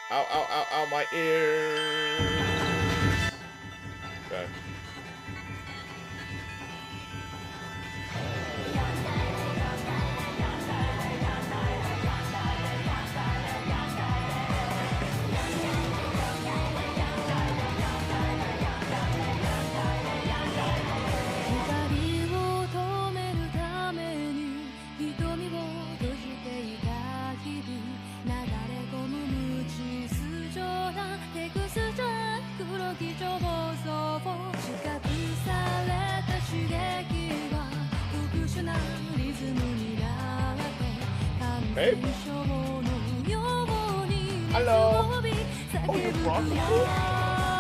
Ow, ow, ow, ow, my ears. Okay. Babe? Hello? Oh, you brought the food?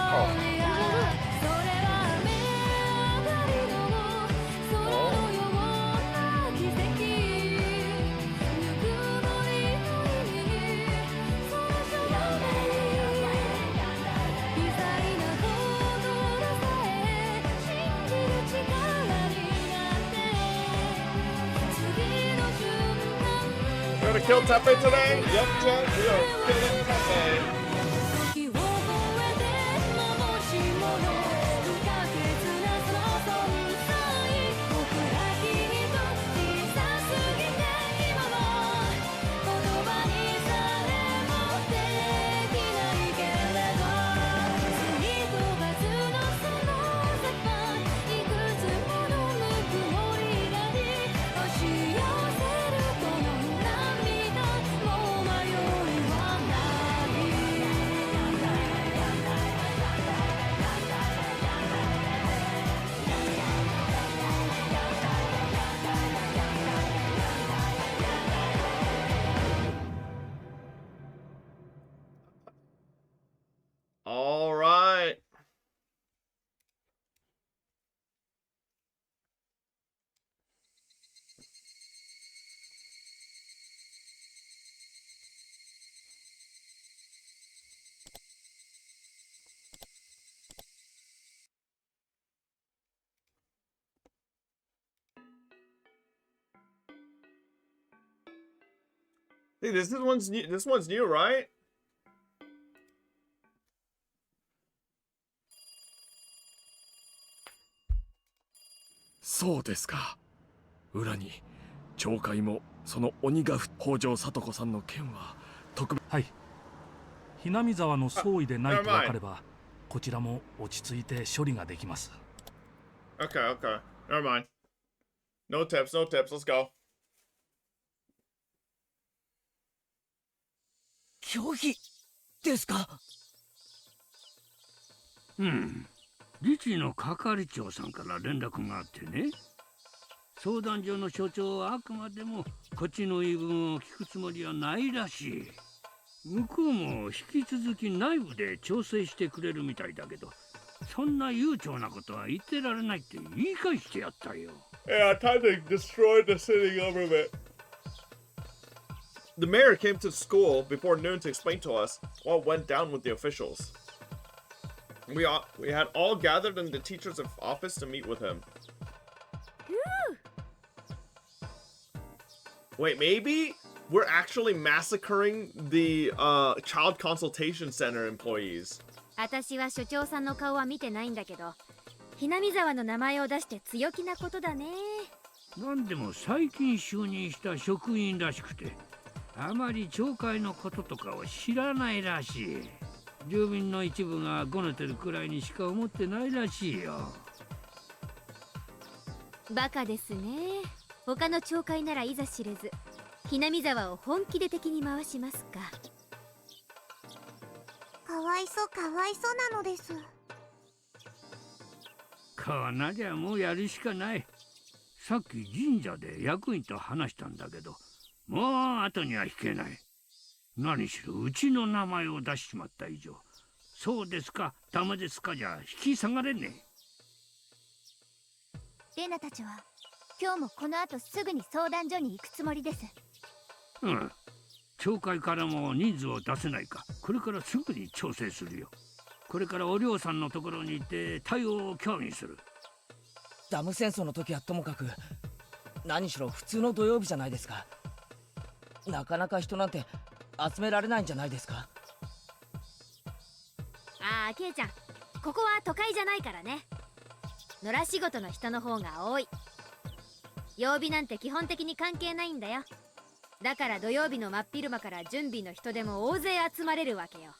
Oh. We're gonna kill Tepe today? Yep, Jen, we are killing Tepe. All right. Hey, this one's new. This one's new, right?そうですか。裏に懲戒もその鬼が北条聡子さんの件は特別。はい。ひなみ沢の総意でないと分かれば、こちらも落ち着いて処理ができます。Okay, okay. Never mind. No tips, no tips. Let's go. 拒否ですか？理事の係長さんから連絡があってね、相談所の所長はあくまでもこっちの言い分を聞くつもりはないらしい。向こうも引き続き内部で調整してくれるみたいだけど、そんな悠長なことは言ってられないって言い返してやったよ。Yeah, time to destroy the city government. The mayor came to school before noon to explain to us what went down with the officials. We had all gathered in the teacher's office to meet with him. Wait, maybe we're actually massacring the child consultation center employees. 私は所長さんの顔は見てないんだけど、ひなみ沢の名前を出して強気なことだね。なんでも最近就任した職員らしくて、あまり町会のこととかを知らないらしい。住民の一部がごねてるくらいにしか思ってないらしいよ。バカですね。他の町会ならいざ知れず、ひなみ沢を本気で敵に回しますか。かわいそうかわいそうなのです。こうなりゃもうやるしかない。さっき神社で役員と話したんだけど、もう後には引けない。何しろうちの名前を出しちまった以上、そうですかダメですかじゃ引き下がれねえ。レナたちは今日もこの後すぐに相談所に行くつもりです。町会からも人数を出せないか、これからすぐに調整するよ。これからお嬢さんのところに行って対応を協議する。ダム戦争の時はともかく、何しろ普通の土曜日じゃないですか。なかなか人なんて集められないんじゃないですか。あケイちゃん、ここは都会じゃないからね。野良仕事の人の方が多い。曜日なんて基本的に関係ないんだよ。だから土曜日の真っ昼間から準備の人でも大勢集まれるわけよ。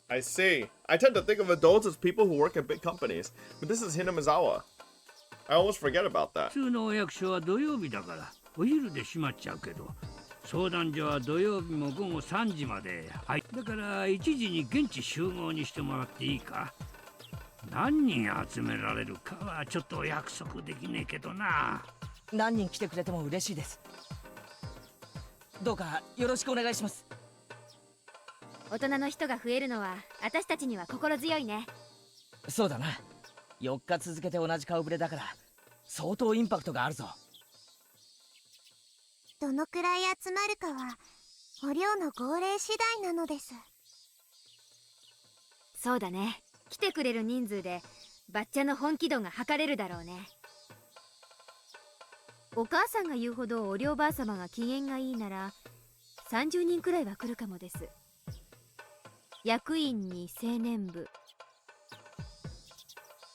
I see. I tend to think of adults as people who work at big companies, but this is Hinamizawa. I almost forget about that. 普通のお役所は土曜日だからお昼で閉まっちゃうけど、相談所は土曜日も午後3時まで。はい。だから1時に現地集合にしてもらっていいか。何人集められるかはちょっと約束できねえけどな。何人来てくれても嬉しいです。どうかよろしくお願いします。大人の人が増えるのは私たちには心強いね。そうだな。4日続けて同じ顔ぶれだから相当インパクトがあるぞ。どのくらい集まるかはお寮の号令次第なのです。そうだね。来てくれる人数でバッチャの本気度が測れるだろうね。お母さんが言うほどお寮ばあ様が機嫌がいいなら30人くらいは来るかもです。役員に青年部、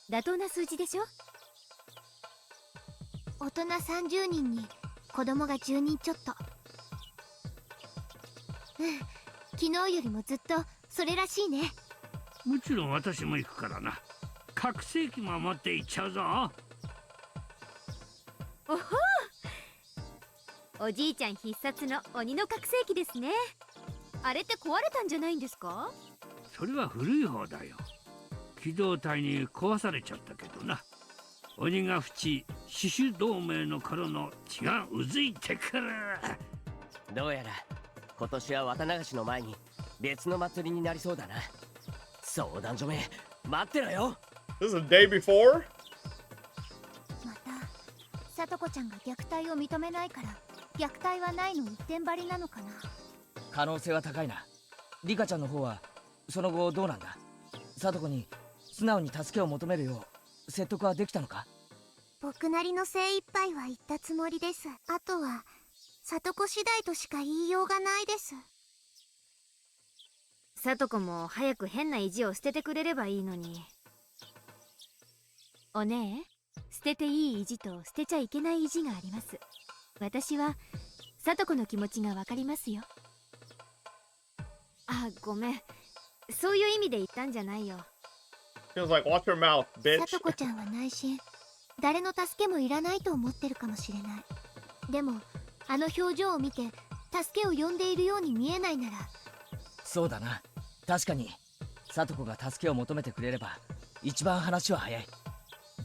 妥当な数字でしょ。大人30人に子供が10人ちょっと。昨日よりもずっとそれらしいね。もちろん私も行くからな。拡声器も持って行っちゃうぞ。おほー、おじいちゃん必殺の鬼の拡声器ですね。あれって壊れたんじゃないんですか？それは古い方だよ。機動隊に壊されちゃったけどな。鬼が淵死守同盟の頃の血がうずいてくる。どうやら今年は綿流しの前に別の祭りになりそうだな。相談所め待ってろよ。 This is the day before? またさとこちゃんが虐待を認めないから虐待はないの一点張りなのかな。可能性は高いな。リカちゃんの方はその後どうなんだ。さとこに素直に助けを求めるよう説得はできたのか。僕なりの精一杯は言ったつもりです。あとはさとこ次第としか言いようがないです。さとこも早く変な意地を捨ててくれればいいのに。おねえ、捨てていい意地と捨てちゃいけない意地があります。私はさとこの気持ちがわかりますよ。あ、ごめん。そういう意味で言ったんじゃないよ。Feels like watch your mouth, さ bitch. とこちゃんは内心誰の助けもいらないと思ってるかもしれない。でもあの表情を見て助けを呼んでいるように見えないなら。そうだな。確かにさとこが助けを求めてくれれば一番話は早い。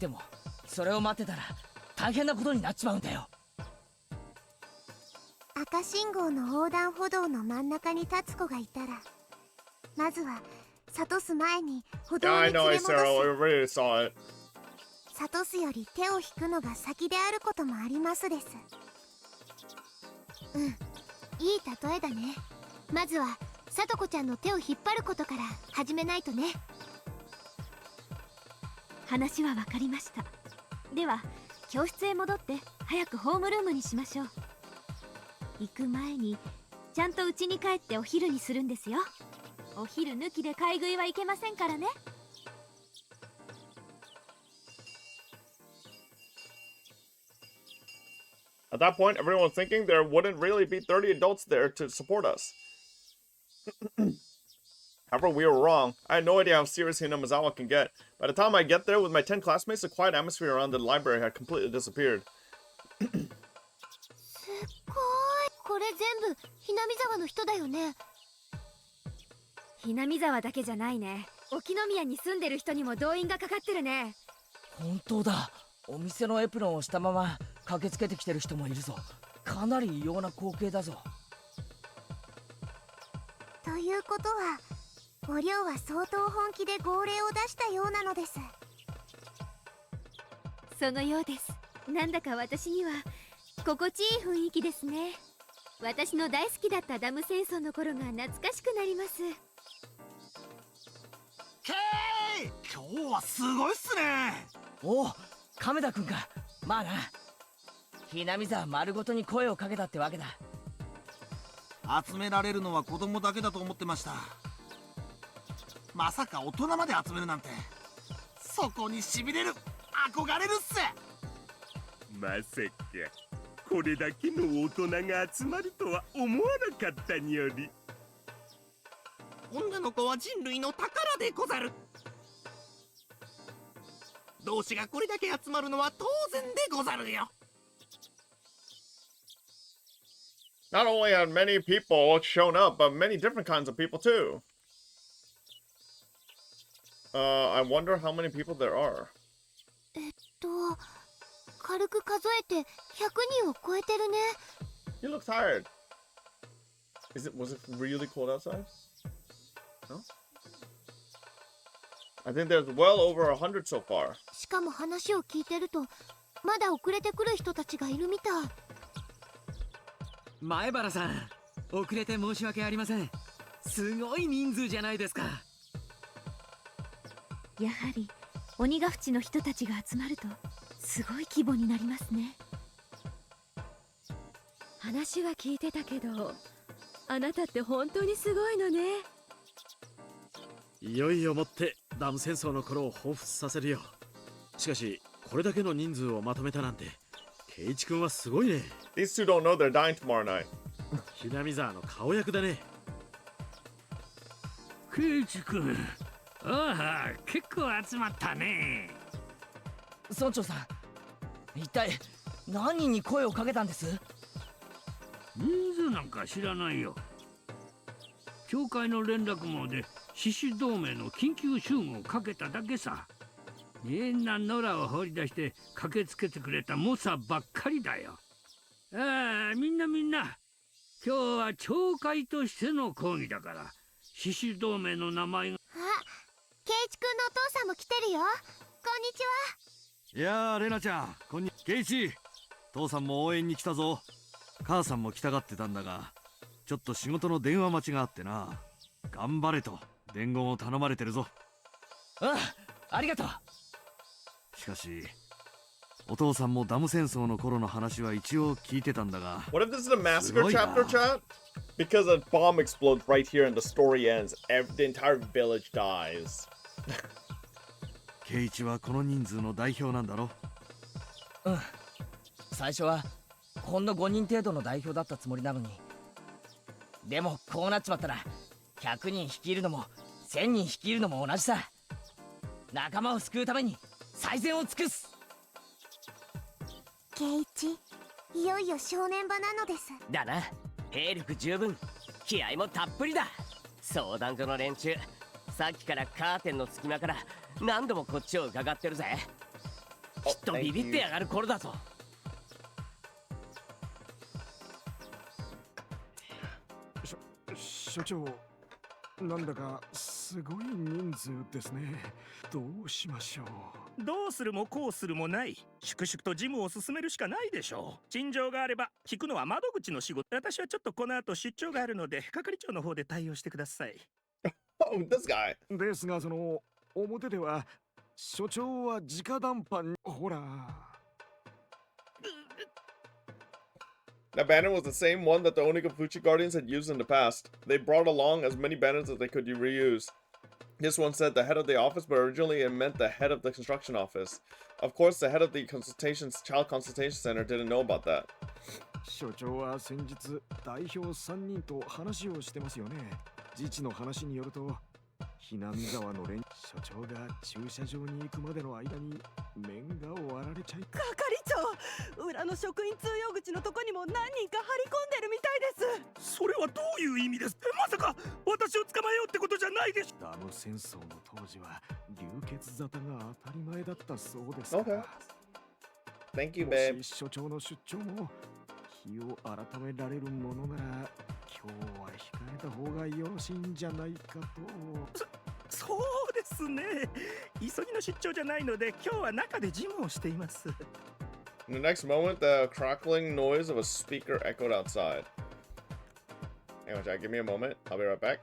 でもそれを待ってたら大変なことになっちまうんだよ。赤信号の横断歩道の真ん中に立つ子がいたらまずは諭す前に歩道 Yeah, に I 連 know, れ I 戻 Sarah. し We already saw it. 諭すより手を引くのが先であることもありますです。いい例えだね。まずはさとこちゃんの手を引っ張ることから始めないとね。話はわかりました。では教室へ戻って早くホームルームにしましょう。行く前にちゃんと家に帰ってお昼にするんですよ。お昼抜きで買い食いはいけませんからね。At that point, everyone was thinking there wouldn't really be 30 adults there to support us. However, we were wrong. I had no idea how serious Hinamizawa can get. By the time I get there with my 10 classmates, the quiet atmosphere around the library had completely disappeared. すっごい。これ全部ひなみ沢の人だよね。ひなみ沢だけじゃないね。沖宮に住んでる人にも動員がかかってるね。本当だ。お店のエプロンをしたまま駆けつけてきてる人もいるぞ。かなり異様な光景だぞ。ということはお寮は相当本気で号令を出したようなのです。そのようです。なんだか私には心地いい雰囲気ですね。私の大好きだったダム戦争の頃が懐かしくなります。けーい、今日はすごいっすね。おお、亀田くんか。まあな。ひなみ沢丸ごとに声をかけたってわけだ。集められるのは子供だけだと思ってました。まさか大人まで集めるなんて、そこにしびれる、憧れるっす。まさかこれだけの大人が集まるとは思わなかったにより。女の子は人類の宝でござる。同志がこれだけ集まるのは当然でござるよ。Not only had many people shown up, but many different kinds of people too. I wonder how many people there are. 軽く数えて100人を超えてるね。 You look tired. Was it really cold outside? No? I think there's well over 100 so far. しかも話を聞いてるとまだ遅れてくる人たちがいるみたい。前原さん、遅れて申し訳ありません。すごい人数じゃないですか。やはり鬼ヶ淵の人たちが集まるとすごい規模になりますね。話は聞いてたけど、あなたって本当にすごいのね。いよいよもってダム戦争の頃を彷彿させるよ。しかしこれだけの人数をまとめたなんて、圭一君はすごいね。 These two don't know they're dying tomorrow night. ひなみ沢の顔役だね。圭一君、ああ、結構集まったね。村長さん、一体何人に声をかけたんです？人数なんか知らないよ。教会の連絡網で獅子同盟の緊急集合をかけただけさ。みんな野良を放り出して駆けつけてくれた猛者ばっかりだよ。ああ、みんな今日は教会としての講義だから、獅子同盟の名前が。あ、圭一君のお父さんも来てるよ。こんにちは。いやー、レナちゃん、こんにちは。圭一、父さんも応援に来たぞ。母さんも来たがってたんだが、ちょっと仕事の電話待ちがあってな。頑張れと伝言を頼まれてるぞ。うん、ありがとう。しかしお父さんもダム戦争の頃の話は一応聞いてたんだが。 What if this is a massacre chapter, chat? Because a bomb explodes right here and the story ends. The entire village dies. 圭一はこの人数の代表なんだろ？うん、最初はほんの5人程度の代表だったつもりなのに。でもこうなっちまったら100人率いるのも1000人率いるのも同じさ。仲間を救うために最善を尽くす。圭一、いよいよ正念場なのです。だな。兵力十分、気合もたっぷりだ。相談所の連中、さっきからカーテンの隙間から何度もこっちを伺ってるぜ。きっとビビってやがる頃だぞ。所長、なんだかすごい人数ですね。どうしましょう。どうするもこうするもない。粛々と事務を進めるしかないでしょう。陳情があれば聞くのは窓口の仕事。私はちょっとこの後出張があるので係長の方で対応してください。Oh, this guy. ですが、その表では所長は直談判に、ほら。That banner was the same one that the Onikafuchi Guardians had used in the past. They brought along as many banners as they could reuse. This one said the head of the office, but originally it meant the head of the construction office. Of course, the head of the child consultation center didn't know about that. 所長は先日代表3人と話をしてますよね。自治の話によると、ひなみ沢の所長が駐車場に行くまでの間に面が割られちゃい。係長、裏の職員通用口のとこにも何人か張り込んでるみたいです。それはどういう意味です？まさか私を捕まえようってことじゃないでしょ。ダム戦争の当時は流血沙汰が当たり前だったそうですから。Thank you, babe. もし所長の出張も日を改められるものなら、今日は控えた方がよろしいんじゃないかと。そうですね。急ぎの出張じゃないので今日は中で事務をしています。In the next moment, the crackling noise of a speaker echoed outside. Anyway, Jack, give me a moment. I'll be right back.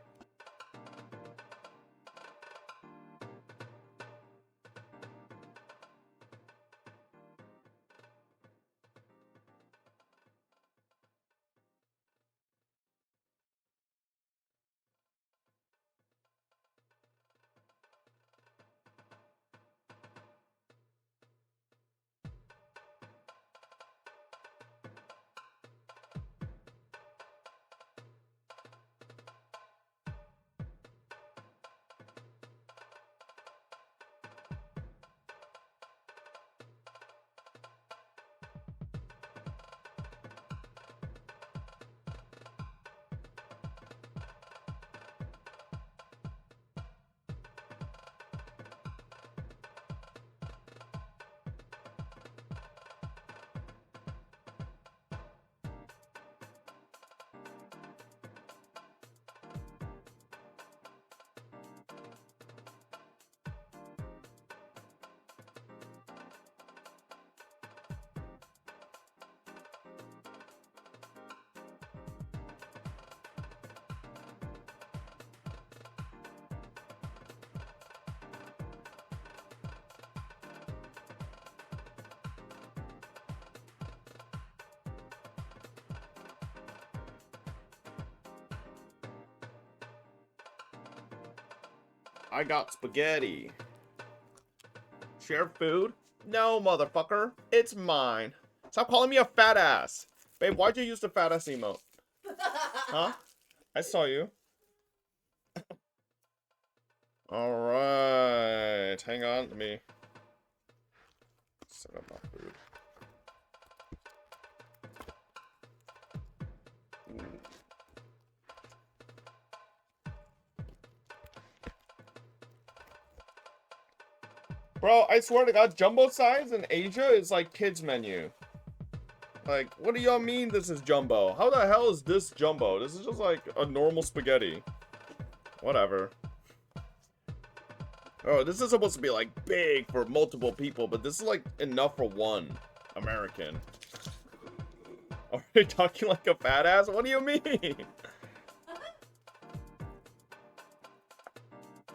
I got spaghetti. Share food? No, motherfucker. It's mine. Stop calling me a fat ass. Babe, why'd you use the fat ass emote? Huh? I saw you. Alright. Hang on. Let me set up my food. Bro, I swear to God, jumbo size in Asia is like kids menu. Like, what do y'all mean this is jumbo? How the hell is this jumbo? This is just like a normal spaghetti. Whatever. Oh, this is supposed to be like big for multiple people, but this is like enough for one American. Are you talking like a fat ass? What do you mean?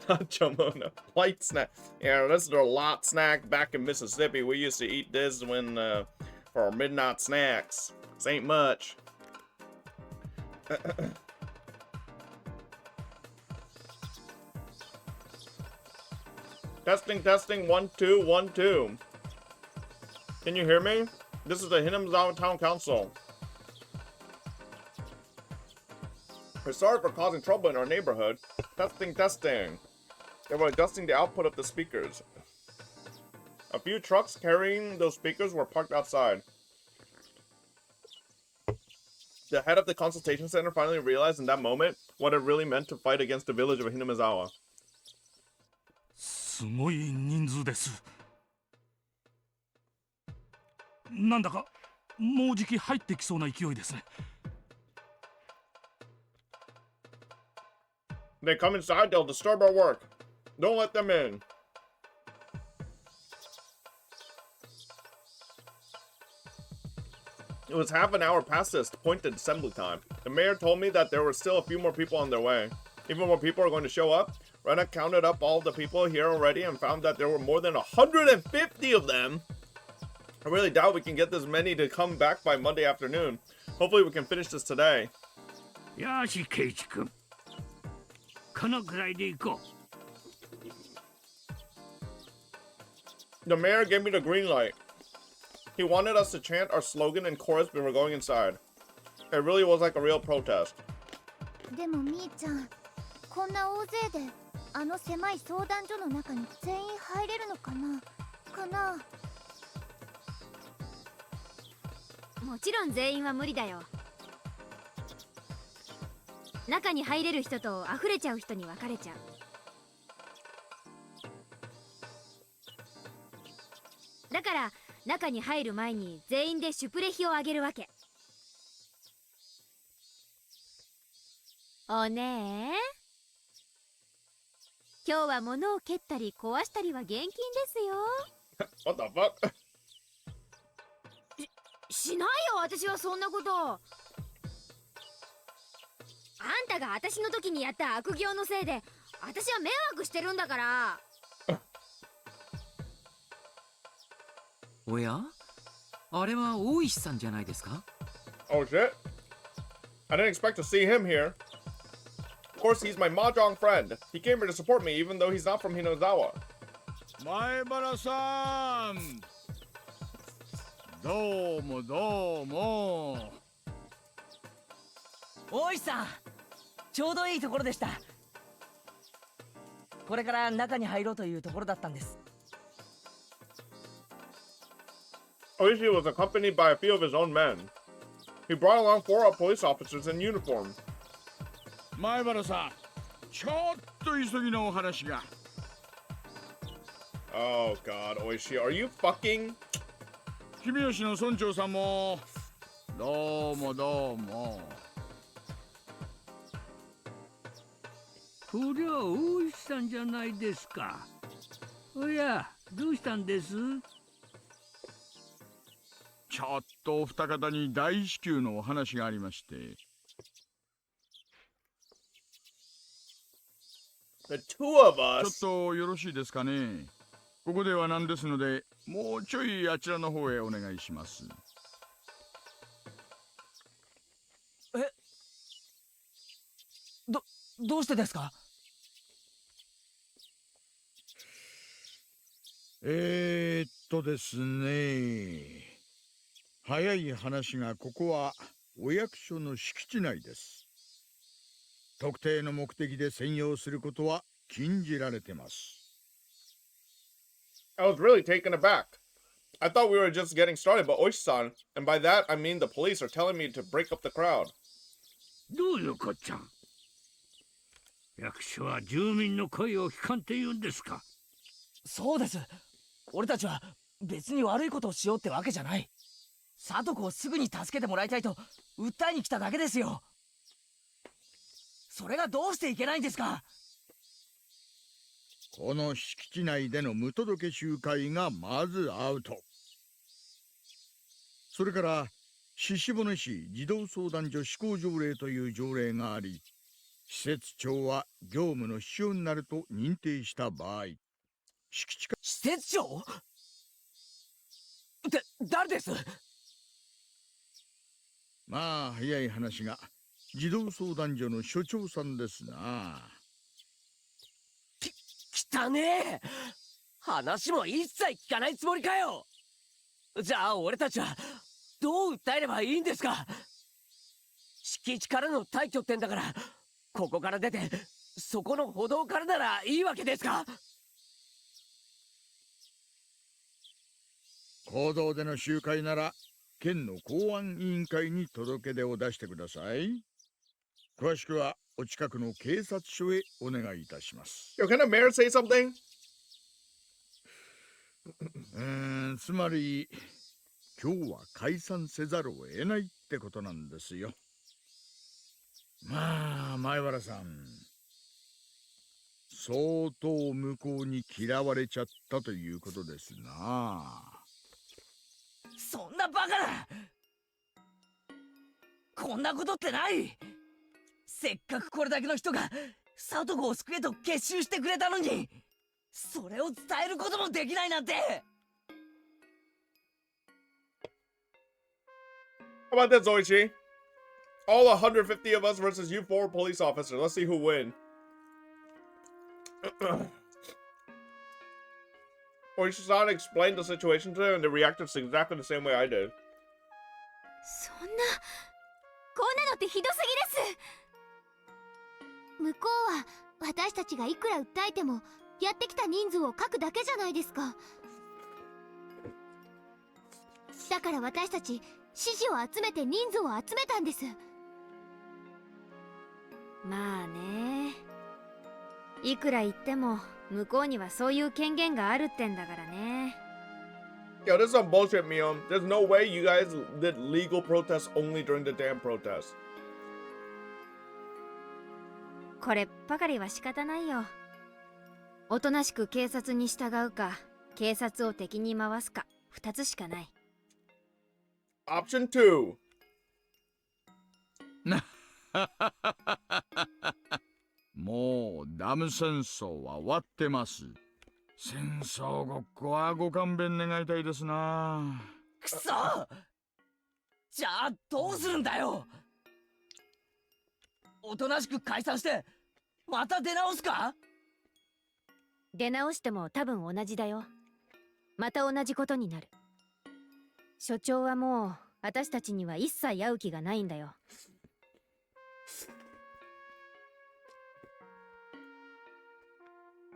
Not jumbo, no. Light snack. Yeah, this is a lot snack back in Mississippi. We used to eat this when, for our midnight snacks. This ain't much. Testing, testing, 1, 2, 1, 2. Can you hear me? This is the Hinamizawa Town Council. We're sorry for causing trouble in our neighborhood. Testing, testing. They were adjusting the output of the speakers. A few trucks carrying those speakers were parked outside. The head of the consultation center finally realized in that moment what it really meant to fight against the village of Hinamizawa. すごい人数です。なんだかもうじき入ってきそうな勢いですね。They come inside, they'll disturb our work. Don't let them in. It was half an hour past this appointed assembly time. The mayor told me that there were still a few more people on their way. Even more people are going to show up. Rena counted up all the people here already and found that there were more than 150 of them. I really doubt we can get this many to come back by Monday afternoon. Hopefully we can finish this today. よし、ケイチ君。このくらいで行こう。The mayor gave me the green light. He wanted us to chant our slogan in chorus before going inside. It really was like a real protest. でもみーちゃん、こんな大勢であの狭い相談所の中に全員入れるのかな？もちろん全員は無理だよ。中に入れる人と溢れちゃう人に分かれちゃう。だから中に入る前に全員でシュプレヒをあげるわけ。おねえ、今日は物を蹴ったり壊したりは厳禁ですよ。What the fuck? しないよ、私はそんなこと。あんたが私の時にやった悪行のせいで私は迷惑してるんだから。おや、あれは大石さんじゃないですか？ Oh shit. I didn't expect to see him here. Of course, he's my mahjong friend. He came here to support me even though he's not from Hinozawa. 前原さん、どうもどうも。大石さん、ちょうどいいところでした。これから中に入ろうというところだったんです。Oishi was accompanied by a few of his own men. He brought along 4 police officers in uniform. 前原さん、ちょっと急ぎのお話が。Oh god, Oishi, are you fucking? 君吉の村長さんも、どうもどうも。こりゃ大石さんじゃないですか。おや、どうしたんです？ちょっとお二方に大至急のお話がありまして。The two of us? ちょっとよろしいですかね。ここではなんですので、もうちょいあちらの方へお願いします。どうしてですか？ですね。早い話がここはお役所の敷地内です。特定の目的で占用することは禁じられてます。I was really taken aback. I thought we were just getting started, but Oishi-san, and by that I mean the police are telling me to break up the crowd. どういうこっちゃ。役所は住民の声を聞かんって言うんですか。そうです。俺たちは別に悪いことをしようってわけじゃない。聡子をすぐに助けてもらいたいと訴えに来ただけですよ。それがどうしていけないんですか。この敷地内での無届け集会がまずアウト。それから鹿骨市児童相談所施行条例という条例があり、施設長は業務の支障になると認定した場合、敷地施設長って誰です。まあ早い話が児童相談所の所長さんですな。汚ねえ。話も一切聞かないつもりかよ。じゃあ俺たちはどう訴えればいいんですか。敷地からの退去ってんだから、ここから出てそこの歩道からならいいわけですか。公道での集会なら県の公安委員会に届け出を出してください。詳しくはお近くの警察署へお願いいたします。Yo, can the mayor say something? つまり今日は解散せざるを得ないってことなんですよ。まあ前原さん、相当向こうに嫌われちゃったということですな。そんなバカな。こんなことってない。せっかくこれだけの人が聡子を救えと結集してくれたのに、それを伝えることもできないなんて。How about this, Oishi? All 150 of us versus you 4 police officers. Let's see who win. Oishi-san explained the situation to them and they reacted exactly the same way I did. そんな、こんなのってひどすぎです。向こうは私たちがいくら訴えてもやってきた人数を書くだけじゃないですか。だから私たち支持を集めて人数を集めたんです。まあね、いくら言っても向こうにはそういう権限があるってんだからね。Yo, this is some bullshit, Mion. There's no way you guys did legal protests only during the damn protest. こればかりは仕方ないよ。おとなしく警察に従うか、警察を敵に回すか、2つしかない。Option 2. もうダム戦争は終わってます。戦争ごっこはご勘弁願いたいですな。くそ。じゃあどうするんだよ。おとなしく解散してまた出直すか。出直しても多分同じだよ。また同じことになる。所長はもう私たちには一切会う気がないんだよ。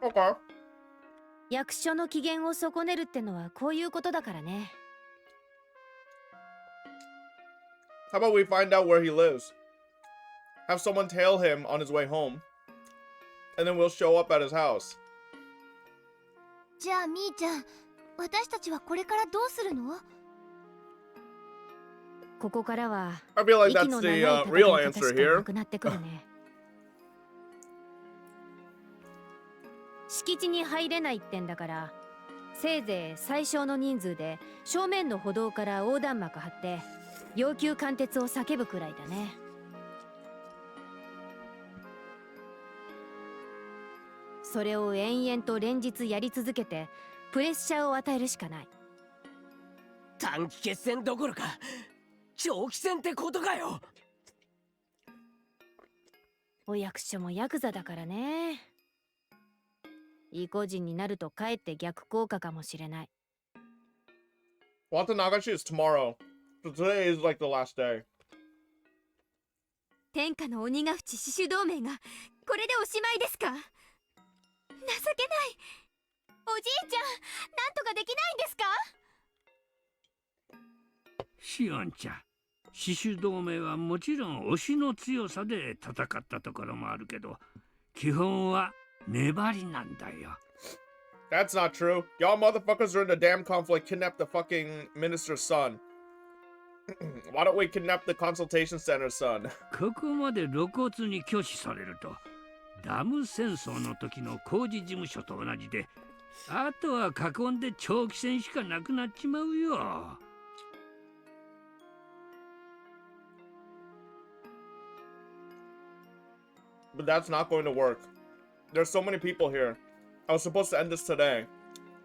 Okay. 役所の機嫌を損ねるってのはこういうことだからね。How about we find out where he lives? Have someone tail him on his way home. And then we'll show up at his house. じゃあみーちゃん、私たちはこれからどうするの？ここからは I feel like 息 that's の the 長い戦い real 方 answer しか here. なくなってくるね。敷地に入れないってんだから、せいぜい最小の人数で正面の歩道から横断幕張って要求貫徹を叫ぶくらいだね。それを延々と連日やり続けてプレッシャーを与えるしかない。短期決戦どころか長期戦ってことかよ。お役所もヤクザだからね。意固地になるとかえって逆効果かもしれない。Watanagashi is tomorrow. So today is like the last day. 天下の鬼ヶ淵死守同盟がこれでおしまいですか？情けない。おじいちゃん、なんとかできないんですか？シオンちゃん、死守同盟はもちろん推しの強さで戦ったところもあるけど、基本は粘りなんだよ。That's not true. Y'all motherfuckers during the damn conflict kidnapped the fucking minister's son. Why don't we kidnap the consultation center's son? ここまで露骨に拒否されると、ダム戦争の時の工事事務所と同じで、あとは囲んで長期戦しかなくなっちまうよ。But that's not going to work. There's so many people here. I was supposed to end this today.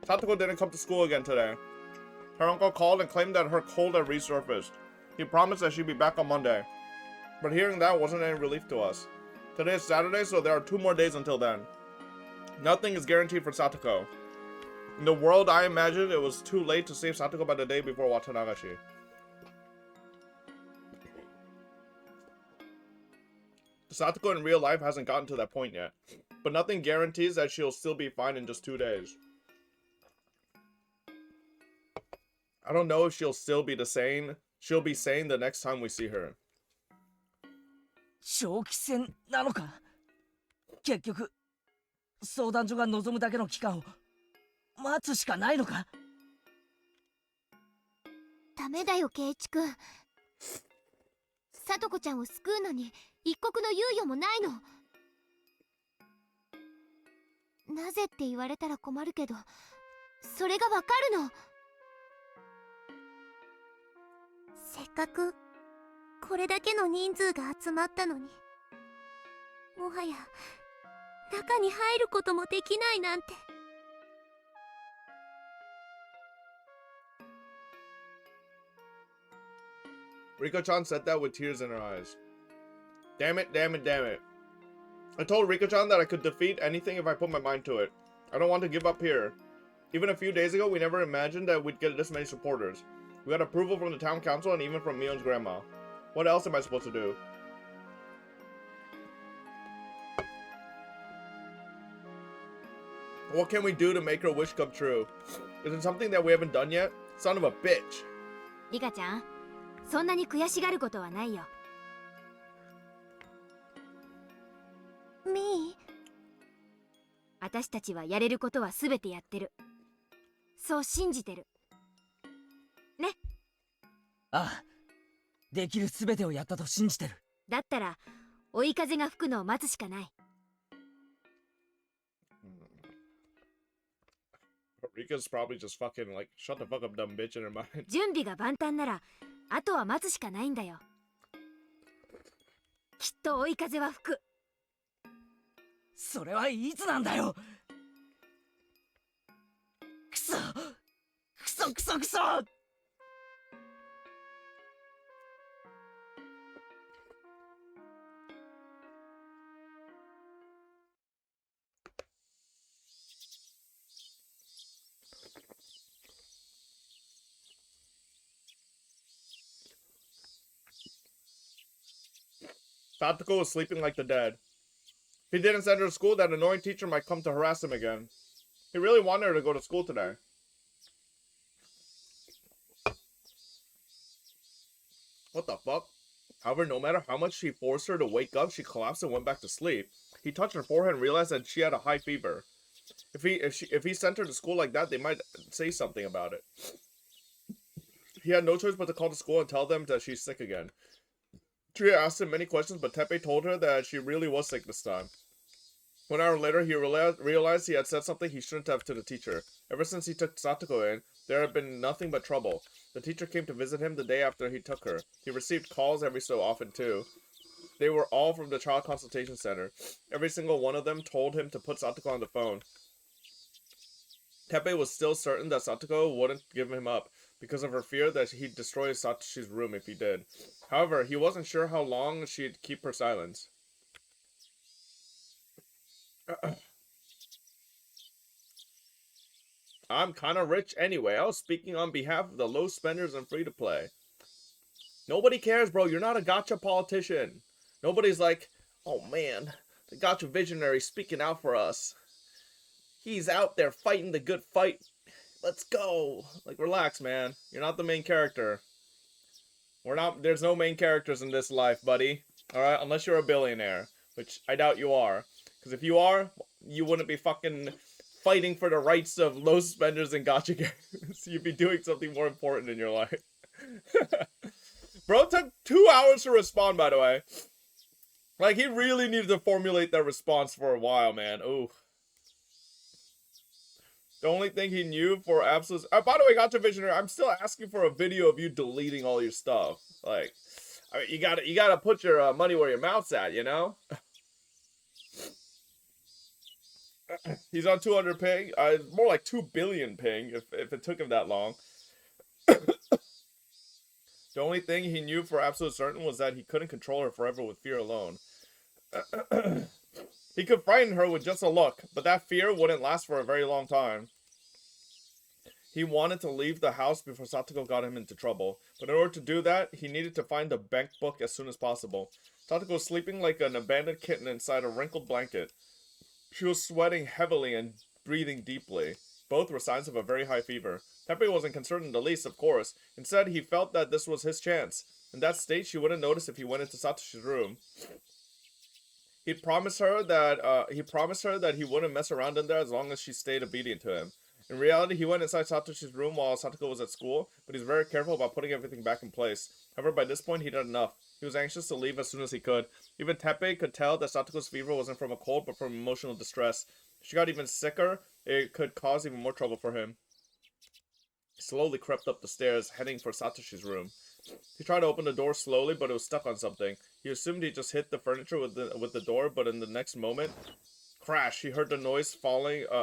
Satoko didn't come to school again today. Her uncle called and claimed that her cold had resurfaced. He promised that she'd be back on Monday. But hearing that wasn't any relief to us. Today is Saturday, so there are 2 more days until then. Nothing is guaranteed for Satoko. In the world I imagined, it was too late to save Satoko by the day before Watanagashi. Satoko in real life hasn't gotten to that point yet, but nothing guarantees that she'll still be fine in just 2 days. I don't know if she'll still be sane the next time we see her. 長期戦なのか？結局相談所が望むだけの期間を待つしかないのか？ダメだよ、圭一君。さとこちゃんを救うのに一刻の猶予もないの。なぜって言われたら困るけど、それがわかるの。せっかくこれだけの人数が集まったのに、もはや中に入ることもできないなんて。Riko-chan said that with tears in her eyes. Damn it, damn it, damn it. I told Riko-chan that I could defeat anything if I put my mind to it. I don't want to give up here. Even a few days ago, we never imagined that we'd get this many supporters. We got approval from the town council and even from Mion's grandma. What else am I supposed to do? What can we do to make her wish come true? Is it something that we haven't done yet? Son of a bitch. リカちゃん、そんなに悔しがることはないよ。みー、私たちはやれることはすべてやってる。そう信じてる。ね。ああ、できるすべてをやったと信じてる。だったら追い風が吹くのを待つしかない。Rika's probably just fucking like, shut the fuck up, dumb bitch in her mind. 準備が万端なら、あとは待つしかないんだよ。きっと追い風は吹く。それはいつなんだよ。くそくそくそくそ。Satoko was sleeping like the dead. If he didn't send her to school, that annoying teacher might come to harass him again. He really wanted her to go to school today. What the fuck? However, no matter how much she forced her to wake up, she collapsed and went back to sleep. He touched her forehead and realized that she had a high fever. If he sent her to school like that, they might say something about it. He had no choice but to call the school and tell them that she's sick again. Tria asked him many questions, but Teppei told her that she really was sick this time. 1 hour later, he realized he had said something he shouldn't have to the teacher. Ever since he took Satoko in, there had been nothing but trouble. The teacher came to visit him the day after he took her. He received calls every so often, too. They were all from the child consultation center. Every single one of them told him to put Satoko on the phone. Teppei was still certain that Satoko wouldn't give him up, because of her fear that he'd destroy Satoshi's room if he did. However, he wasn't sure how long she'd keep her silence. I'm kind of rich anyway. I was speaking on behalf of the low spenders and free to play. Nobody cares, bro. You're not a gotcha politician. Nobody's like, oh man, the gotcha visionary speaking out for us. He's out there fighting the good fight. Let's go. Like, relax, man. You're not the main character. There's no main characters in this life, buddy. Alright? Unless you're a billionaire. Which I doubt you are. Because if you are, you wouldn't be fucking fighting for the rights of low spenders and gotcha games. You'd be doing something more important in your life. Bro took 2 hours to respond, by the way. Like, he really needed to formulate that response for a while, man. Ooh. The only thing he knew for absolute... by the way, Gotcha Visionary, I'm still asking for a video of you deleting all your stuff. Like, I mean, you gotta put your money where your mouth's at, you know? He's on 200 ping. More like 2 billion ping, if it took him that long. The only thing he knew for absolute certain was that he couldn't control her forever with fear alone. He could frighten her with just a look, but that fear wouldn't last for a very long time. He wanted to leave the house before Satoko got him into trouble, but in order to do that, he needed to find the bank book as soon as possible. Satoko was sleeping like an abandoned kitten inside a wrinkled blanket. She was sweating heavily and breathing deeply. Both were signs of a very high fever. Teppei wasn't concerned in the least, of course. Instead, he felt that this was his chance. In that state, she wouldn't notice if he went into Satoshi's room. He promised her that he wouldn't mess around in there as long as she stayed obedient to him. In reality, he went inside Satoshi's room while Satoko was at school, but he's very careful about putting everything back in place. However, by this point, he'd had enough. He was anxious to leave as soon as he could. Even Teppei could tell that Satoko's fever wasn't from a cold, but from emotional distress. If she got even sicker, it could cause even more trouble for him. He slowly crept up the stairs, heading for Satoshi's room. He tried to open the door slowly, but it was stuck on something. He assumed he just hit the furniture with the door, but in the next moment, crash! He heard the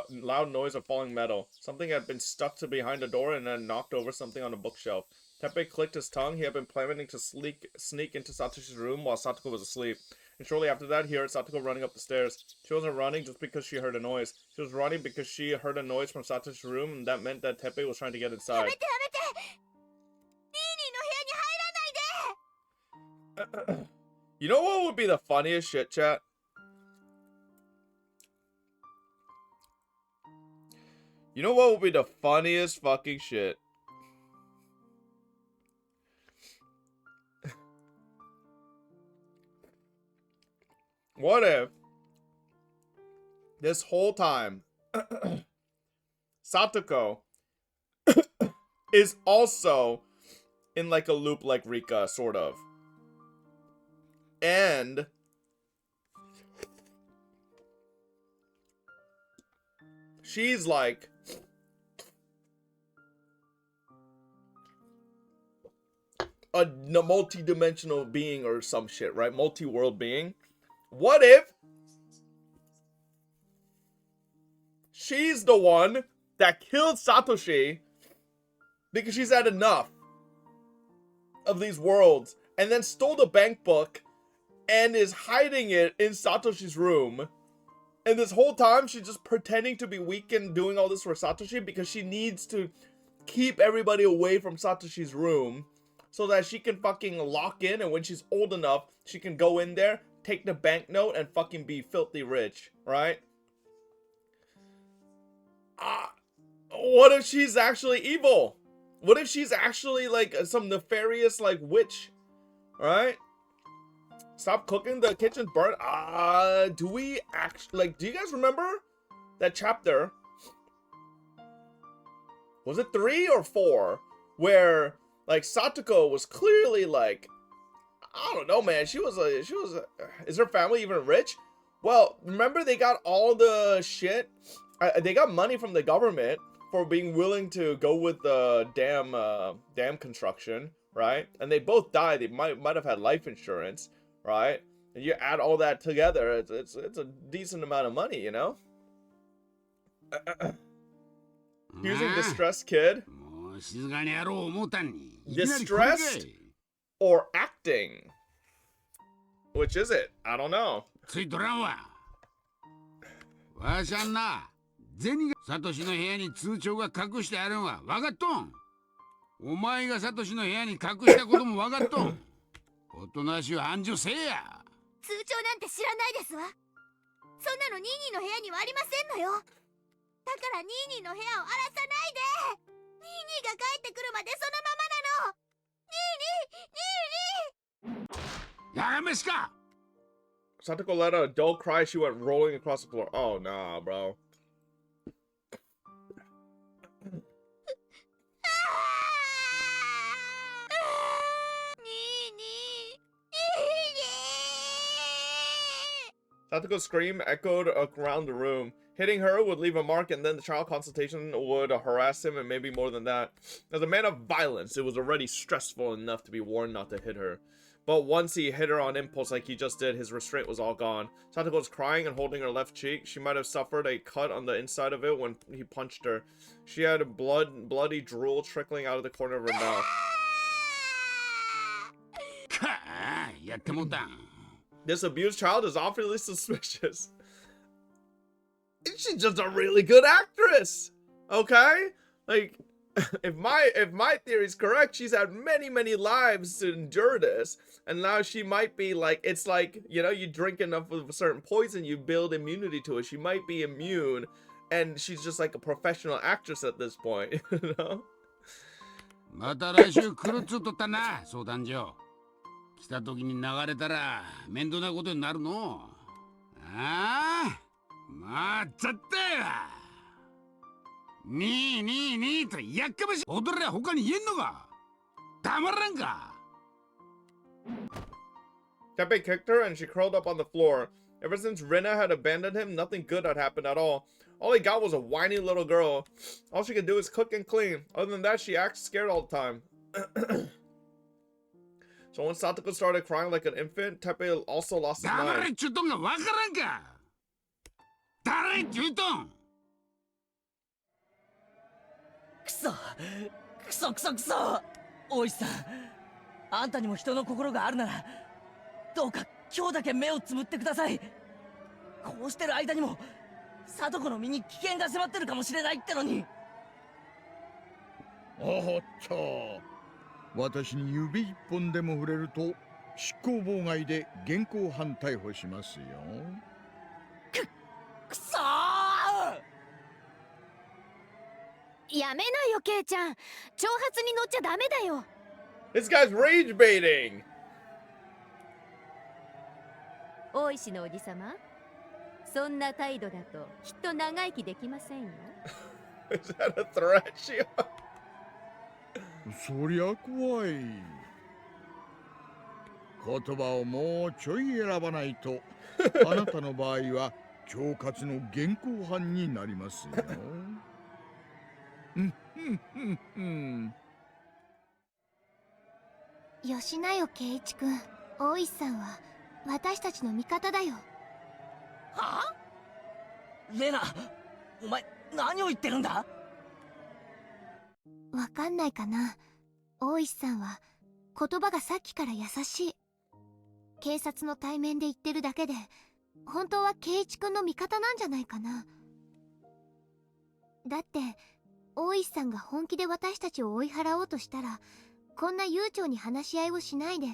loud noise of falling metal. Something had been stuck to behind the door and then knocked over something on a bookshelf. Teppei clicked his tongue. He had been planning to sneak into Satoshi's room while Satoko was asleep. And shortly after that, he heard Satoko running up the stairs. She wasn't running just because she heard a noise. She was running because she heard a noise from Satoshi's room, and that meant that Teppei was trying to get inside. You know what would be the funniest shit, chat? You know what would be the funniest fucking shit? What if this whole time Satoko is also in like a loop like Rika, sort of. And she's like a multi-dimensional being or some shit, right? Multi-world being. What if she's the one that killed Satoshi because she's had enough of these worlds and then stole the bank book and is hiding it in Satoshi's room, and this whole time she's just pretending to be weak and doing all this for Satoshi because she needs to keep everybody away from Satoshi's room so that she can fucking lock in, and when she's old enough she can go in there, take the banknote, and fucking be filthy rich, right? What if she's actually evil? What if she's actually like some nefarious like witch, right? Stop cooking, the kitchen's burnt. Do we actually, like, do you guys remember that chapter? Was it 3 or 4? Where, like, Satoko was clearly, like, I don't know, man. She was is her family even rich? Well, remember they got all the shit? They got money from the government for being willing to go with the dam construction, right? And they both died. They might have had life insurance, right? And you add all that together, it's a decent amount of money, you know? Using distressed kid. Distressed or acting? Which is it? I don't know. 銭がサトシの部屋に通帳が隠してあるんは分かっとん。お前がサトシの部屋に隠したことも分かっとん。おとなしい繁盛せえや。通帳なんて知らないですわ。そんなのニーニーの部屋にはありませんのよ。だからニーニーの部屋を荒らさないで。ニーニーが帰ってくるまでそのままなの。ニーニー、ニーニー。やがめしか。Satoko let out a dull cry. She went rolling across the floor. Oh, nah, bro. Satoko's scream echoed around the room. Hitting her would leave a mark, and then the child consultation would harass him, and maybe more than that. As a man of violence, it was already stressful enough to be warned not to hit her. But once he hit her on impulse like he just did, his restraint was all gone. Satoko was crying and holding her left cheek. She might have suffered a cut on the inside of it when he punched her. She had bloody drool trickling out of the corner of her mouth. This abused child is awfully suspicious. She's just a really good actress. Okay? Like, if my theory is correct, she's had many lives to endure this, and now she might be like, it's like, you know, you drink enough of a certain poison, you build immunity to it. She might be immune, and she's just like a professional actress at this point, you know? また来週来るっつっとったな、相談所。来た時に流れたら面倒なことになるの。ああ、まあざったや。にーとやっかましい。踊りゃ他に言えんのか。黙らんか。Tepe kicked her and she curled up on the floor. Ever since Rina had abandoned him, nothing good had happened at all. All he got was a whiny little girl. All she could do is cook and clean. Other than that, she acts scared all the time. So when Satoko started crying like an infant, Tepe also lost his mind. 黙れっちゅうとんがわからんか。誰っちゅうとん。くそ大石さん、あんたにも人の心があるならどうか今日だけ目をつぶってください。こうしてる間にも聡子の身に危険が迫ってるかもしれないってのに。おっと、私に指一本でも触れると執行妨害で現行犯逮捕しますよ。くそー。やめなよ、ケイちゃん。挑発に乗っちゃダメだよ。This guy's rage baiting. 大石のおじさま、そんな態度だときっと長生きできませんよ。Is that a threat, Shio? そりゃ怖い。言葉をもうちょい選ばないとあなたの場合は恐喝の現行犯になりますよ。よしなよ、圭一君。大石さんは私たちの味方だよ。はあ？レナ、お前何を言ってるんだ？わかんないかな。大石さんは言葉がさっきから優しい。警察の対面で言ってるだけで本当は圭一君の味方なんじゃないかな。だって大石さんが本気で私たちを追い払おうとしたらこんな悠長に話し合いをしないで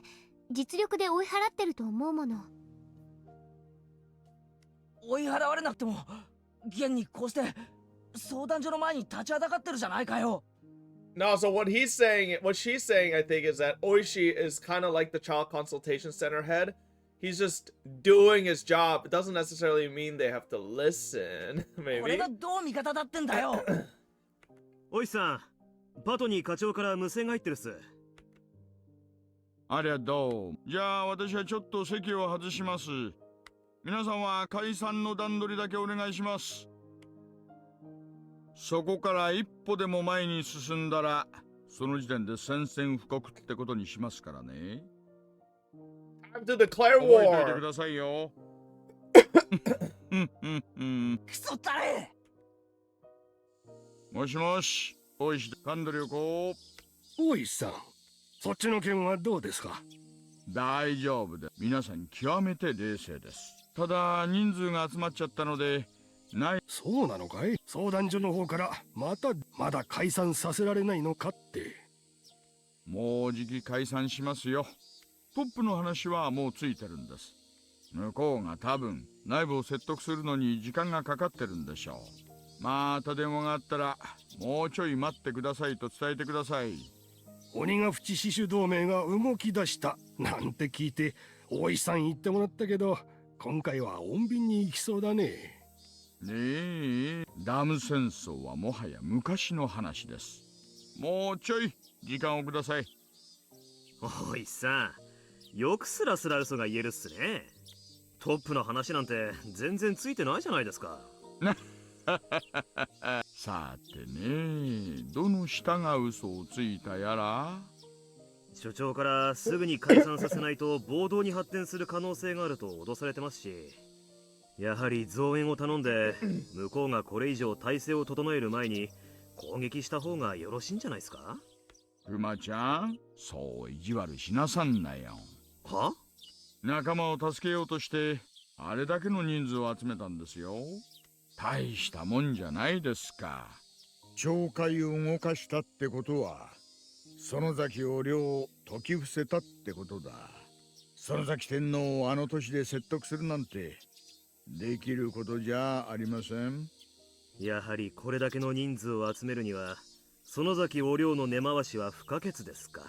実力で追い払ってると思うもの。追い払われなくても現にこうして相談所の前に立ちはだかってるじゃないかよ。No, so what she's saying, I think, is that Oishi is kind of like the child consultation center head. He's just doing his job. It doesn't necessarily mean they have to listen, maybe. 俺がどう味方だってんだよ。おいさん、パトニー課長から無線が入ってるっす。ありゃどう。じゃあ私はちょっと席を外します。皆さんは解散の段取りだけお願いします。そこから一歩でも前に進んだらその時点で宣戦布告ってことにしますからね。Time to declare war. 覚えておいてくださいよ。クソったれ。もしもし、大石神取子。大石さん、そっちの件はどうですか？大丈夫で、皆さん極めて冷静です。ただ人数が集まっちゃったのでない。そうなのかい？相談所の方からまだ解散させられないのかって。もうじき解散しますよ。トップの話はもうついてるんです。向こうが多分内部を説得するのに時間がかかってるんでしょう。また電話があったらもうちょい待ってくださいと伝えてください。鬼ヶ淵死守同盟が動き出したなんて聞いて大石さん言ってもらったけど、今回は穏便に行きそうだね。ねえ、ダム戦争はもはや昔の話です。もうちょい時間をください。おいさん、よくスラスラ嘘が言えるっすね。トップの話なんて全然ついてないじゃないですか。さてね、どの下が嘘をついたやら。所長からすぐに解散させないと暴動に発展する可能性があると脅されてますし、やはり増援を頼んで向こうがこれ以上体制を整える前に攻撃した方がよろしいんじゃないですか。クマちゃん、そう意地悪しなさんなよ。は？仲間を助けようとしてあれだけの人数を集めたんですよ。大したもんじゃないですか。町会を動かしたってことは園崎を領を解き伏せたってことだ。園崎天皇をあの年で説得するなんてできることじゃありません。やはりこれだけの人数を集めるには園崎お領の根回しは不可欠ですか。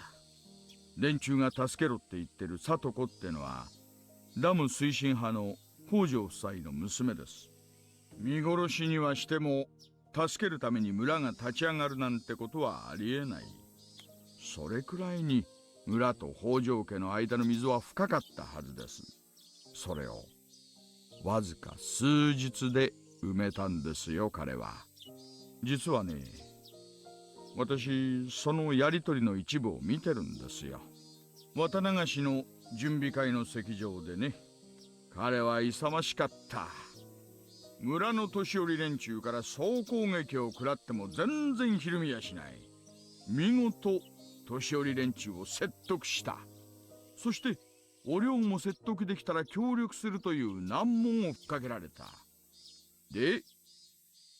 連中が助けろって言ってる里子ってのはダム推進派の北条夫妻の娘です。見殺しにはしても助けるために村が立ち上がるなんてことはありえない。それくらいに村と北条家の間の溝は深かったはずです。それをわずか数日で埋めたんですよ、彼は。実はね、私そのやりとりの一部を見てるんですよ。綿流しの準備会の席上でね。彼は勇ましかった。村の年寄り連中から総攻撃を食らっても全然ひるみやしない。見事年寄り連中を説得した。そしてお領も説得できたら協力するという難問をふっかけられた。で、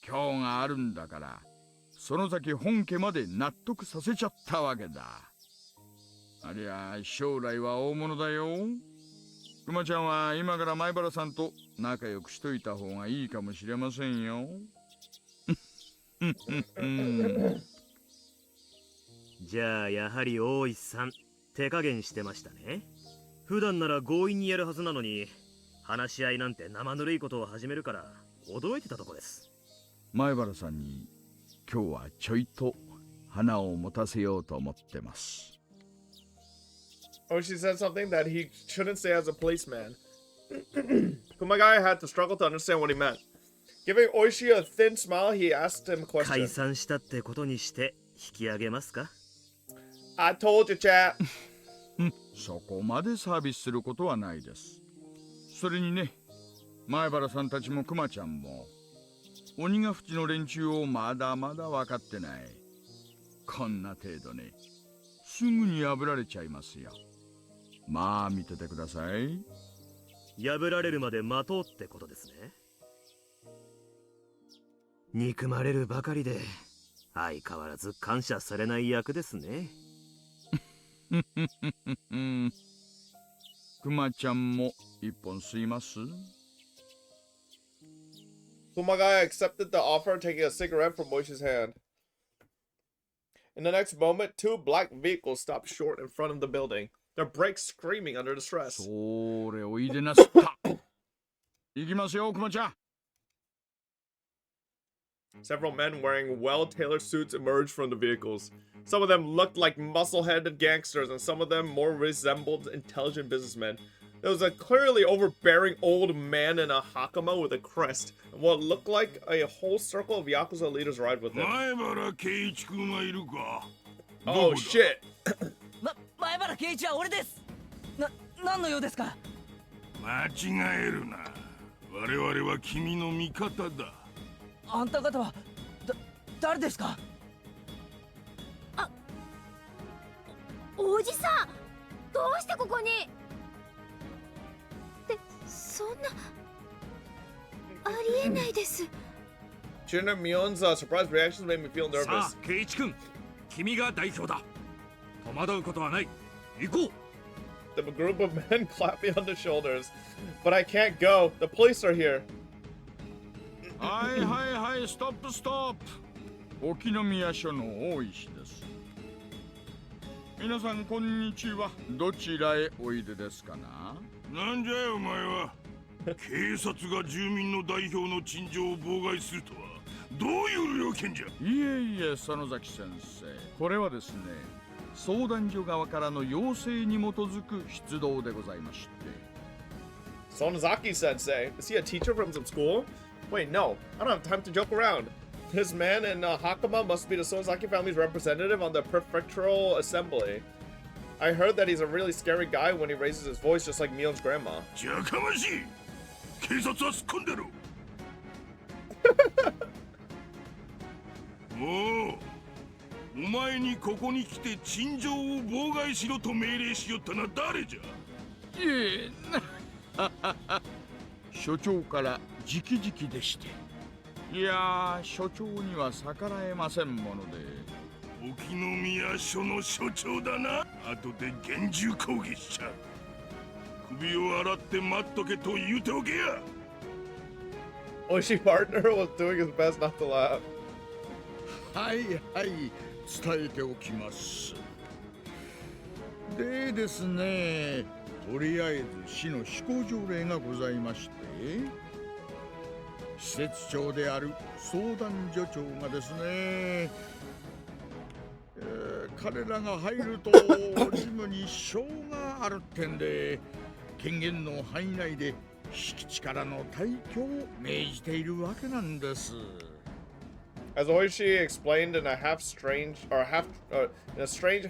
今日があるんだから園崎本家まで納得させちゃったわけだ。ありゃ将来は大物だよ。くまちゃんは今から前原さんと仲良くしといた方がいいかもしれませんよ。じゃあやはり大石さん手加減してましたね。普段なら強引にやるはずなのに話し合いなんて生ぬるいことを始めるから驚いてたとこです。前原さんに今日はちょいと花を持たせようと思ってます。Oishi said something that he shouldn't say as a policeman. Kumagai had to struggle to understand what he meant. Giving Oishi a thin smile, he asked him a question. 解散したってことにして引き上げますか？ I told you, chat. そこまでサービスすることはないです。それにね、前原さんたちもクマちゃんも鬼ヶ淵の連中をまだまだ分かってない。こんな程度ね、すぐに破られちゃいますよ。まあ見ててください。破られるまで待とうってことですね。憎まれるばかりで相変わらず感謝されない役ですね。くまちゃんも一本吸います？ Kumagai accepted the offer, taking a cigarette from Oishi's hand. In the next moment, two black vehicles stopped short in front of the building, their brakes screaming under the stress. それおいでなすった。行きますよ、くまちゃん。Several men wearing well-tailored suits emerged from the vehicles. Some of them looked like muscle-headed gangsters, and some of them more resembled intelligent businessmen. There was a clearly overbearing old man in a hakama with a crest, and what looked like a whole circle of Yakuza leaders arrived with him. Oh shit! 前原圭一は俺です。何の用ですか？間違えるな。我々は君の味方だ。あんた方は誰ですか？おじさん、どうしてここに？ってそんな。ありえないです。 Chin Mion's surprise reactions made me feel さ nervous. あ圭一君、君が代表だ。戸惑うことはない。行こう。 The group of men clap me on the shoulders. But I can't go. The police are here. はいはいはい、ストップストップ。沖宮署の大石です。皆さんこんにちは。どちらへおいでですかな。なんじゃいお前は。警察が住民の代表の陳情を妨害するとはどういう了見じゃ。いえいえ、園崎先生、これはですね、相談所側からの要請に基づく出動でございまして。 Sonozaki sensei. Is he a teacher from some school? Wait, no. I don't have time to joke around. This man in Hakama must be the Sonozaki family's representative on the prefectural assembly. I heard that he's a really scary guy when he raises his voice just like Mion's grandma. じゃかましい。警察は突っ込んでる。おお前にここに来て陳情を妨害しろと命令しよったのは誰じゃ。いえ所長から直々でして。いやー、所長には逆らえませんもので。沖宮署の署長だな。後で厳重抗議しちゃう。首を洗って待っとけと言うておけや。Oishi partner was doing his best not to laugh. はいはい、伝えておきます。でですね、とりあえず市の施行条例がございまして、施設長である相談所長がですね、彼らが入ると事務に支障があるってんで、権限の範囲内で敷地からの退去を命じているわけなんです。As Oishi explained in a strange,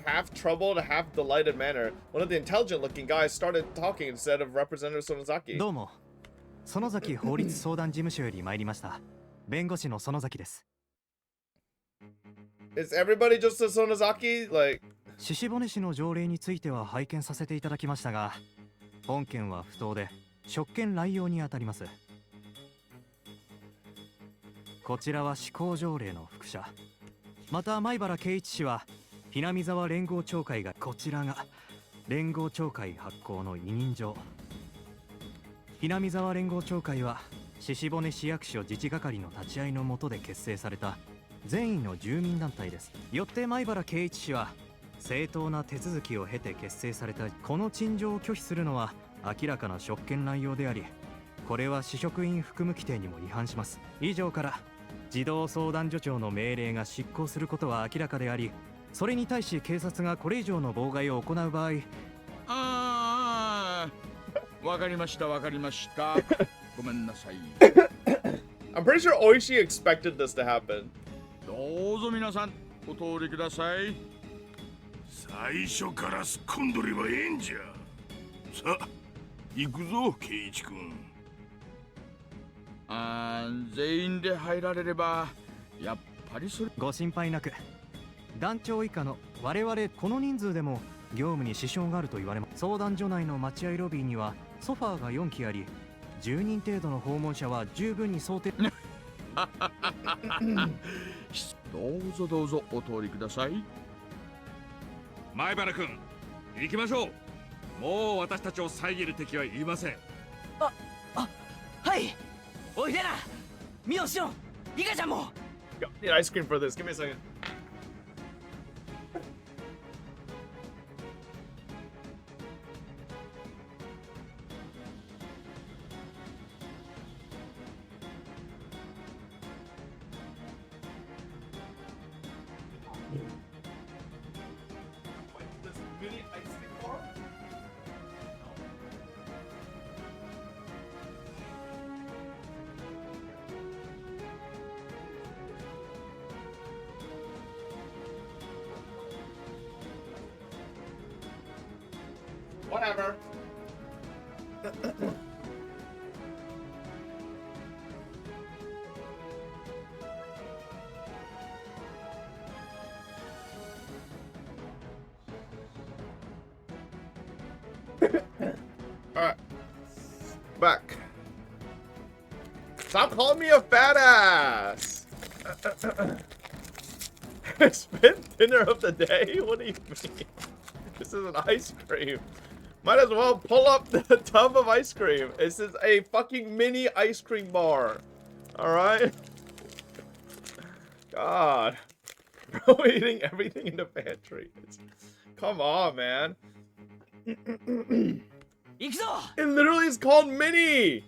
half troubled, half delighted manner, one of the intelligent-looking guys started talking instead of Representative Sonozaki. どうも、園崎法律相談事務所より参りました。弁護士の園崎です。Is everybody just a Sonozaki? Like, 獅子骨市の条例については拝見させていただきましたが、本件は不当で職権乱用にあたります。こちらは施行条例の複写。また米原圭一氏はひなみ沢連合町会が、こちらが連合町会発行の委任状。ひなみ沢連合町会は獅子骨市役所自治係の立ち会いの下で結成された善意の住民団体です。よって米原圭一氏は正当な手続きを経て結成されたこの陳情を拒否するのは明らかな職権乱用であり、これは市職員服務規定にも違反します。以上から児童相談所長の命令が執行することは明らかであり、それに対し警察がこれ以上の妨害を行う場合、わかりましたわかりました。ごめんなさい。I'm pretty sure Oishi expected this to happen. どうぞ皆さんお通りください。最初から突っ込んどればええんじゃ。さあ行くぞ圭一君。全員で入られればやっぱりそれ。ご心配なく。団長以下の我々この人数でも業務に支障があると言われます。相談所内の待合ロビーにはソファーが4機あり、10人程度の訪問者は十分に想定。どうぞどうぞお通りください。前原君、行きましょう。もう私たちを遮る敵はいません。はい、おいでな。ミオシオン、リカちゃんも。Need ice cream for this. Give me a second. Whatever. Alright. Back. Stop calling me a fat ass! It's been dinner of the day? What do you mean? This is an ice cream. Might as well pull up the tub of ice cream. This is a fucking mini ice cream bar. Alright? God. Bro, eating everything in the pantry. Come on, man. It literally is called mini!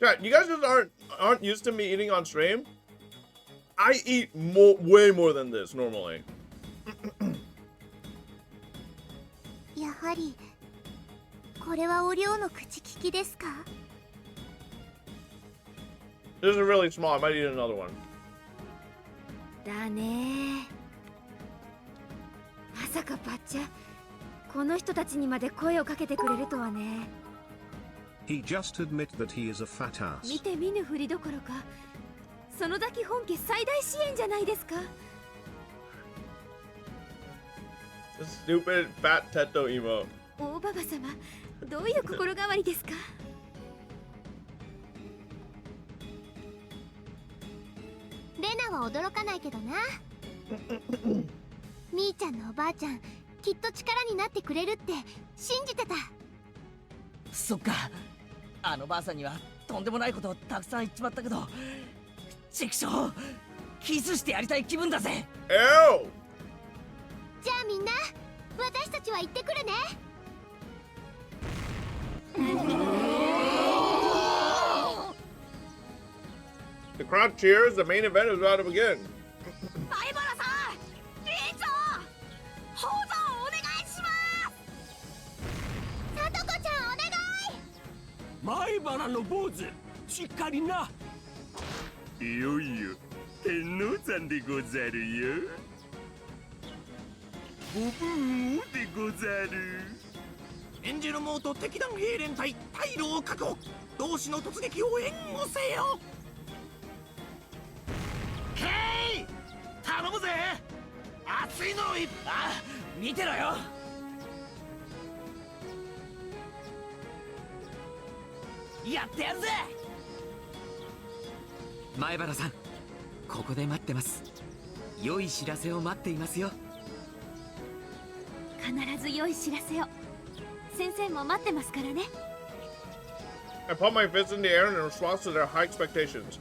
Chat, you guys just aren't used to me eating on stream? I eat way more than this normally. やはりこれはお量の口利きですか? This is really small. I might eat another one. だね。まさかバッチャ、この人たちにまで声をかけてくれるとはね。He just admit that he is a fat ass. 見て見ぬふりどころか、その先本家最大支援じゃないですか。Stupid fat Teto emo. 大ババ様、どういう心変わりですか？レナは驚かないけどな。みーちゃんのおばあちゃん、きっと力になってくれるって信じてた。そっか、あのばあさんにはとんでもないことをたくさん言っちまったけど、チクショー、キスしてやりたい気分だぜ。じゃあみんな、私たちは行ってくるね。The crowd cheers. The main event is about to begin. 前原さん、委員長、宝座をお願いします。さとこちゃんお願い。前原の坊主、しっかりな。いよいよ天皇山でござるよ。ご武王でござる。エンジェルモーと敵団兵連隊退路を確保。同志の突撃を援護せよ。へい、頼むぜ。熱いのいっぱい。見てろよ。やってやるぜ。前原さん、ここで待ってます。良い知らせを待っていますよ。必ず良い知らせを。先生も待ってますからね。I put my fists in the air in response to their high expectations.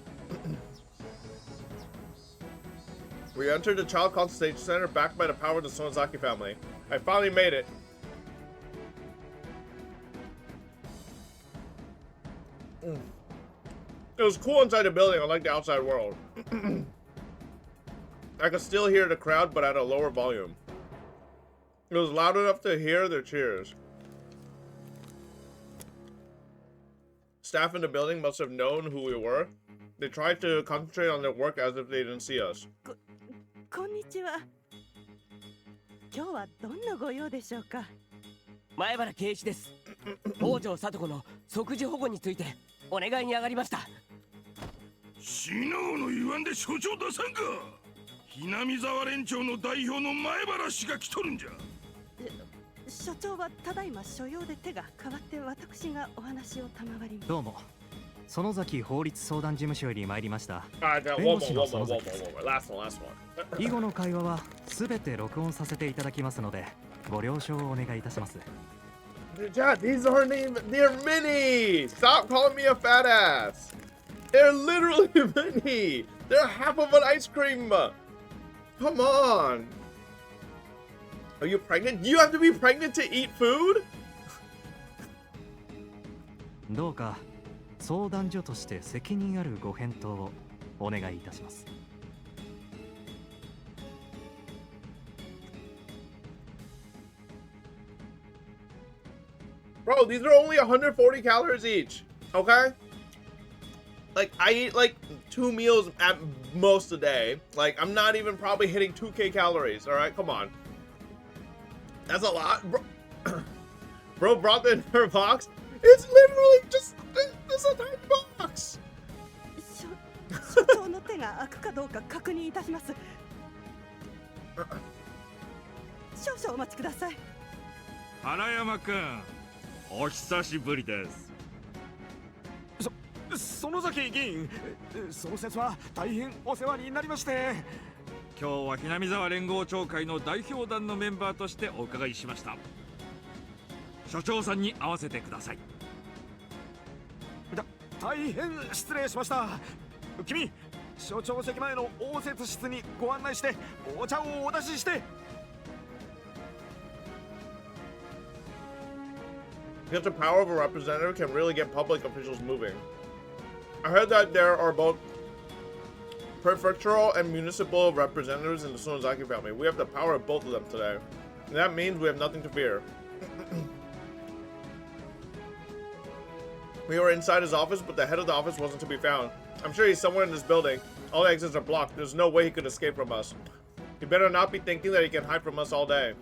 We entered the Child Concentration Center backed by the power of the Sonozaki family. I finally made it. It was cool inside the building, unlike the outside world. I could still hear the crowd, but at a lower volume. It was loud enough to hear their cheers. Staff in the building must have known who we were. They tried to concentrate on their work as if they didn't see us. こんにちは。今日はどんなご用でしょうか。前原圭一です。北条聡子の即時保護についてお願いに上がりました。死のの言わんで所長出さんか。ひなみ沢連長の代表の前原氏が来とるんじゃ。所長はただいま所用で手が変わって私がお話を賜ります。どうも、園崎法律相談事務所より参りました。 Last one. 以後の会話はすべて録音させていただきますので、ご了承をお願いいたします。Dad, these aren't even, they're mini! Stop calling me a fat ass! They're literally mini! They're half of an ice cream! Come on! Are you pregnant? You have to be pregnant to eat food? どうか相談所として責任あるご返答をお願いいたします。Bro, these are only 140 calories each, okay? Like, I eat like 2 meals at most a day. Like, I'm not even probably hitting 2k calories, alright? Come on. That's a lot. Bro brought the entire box. It's literally just a tiny box. 所長の手が開くかどうか確認いたします。少々お待ちください。原山くん、お久しぶりです。園崎議員、その説は大変お世話になりまして。今日はひなみ沢連合町会の代表団のメンバーとしてお伺いしました。所長さんに会わせてください。大変失礼しました。君、所長席前の応接室にご案内してお茶をお出しして。Because the power of a representative can really get public officials moving. I heard that there are both prefectural and municipal representatives in the Sonozaki family. We have the power of both of them today. And that means we have nothing to fear. We were inside his office, but the head of the office wasn't to be found. I'm sure he's somewhere in this building. All the exits are blocked. There's no way he could escape from us. He better not be thinking that he can hide from us all day.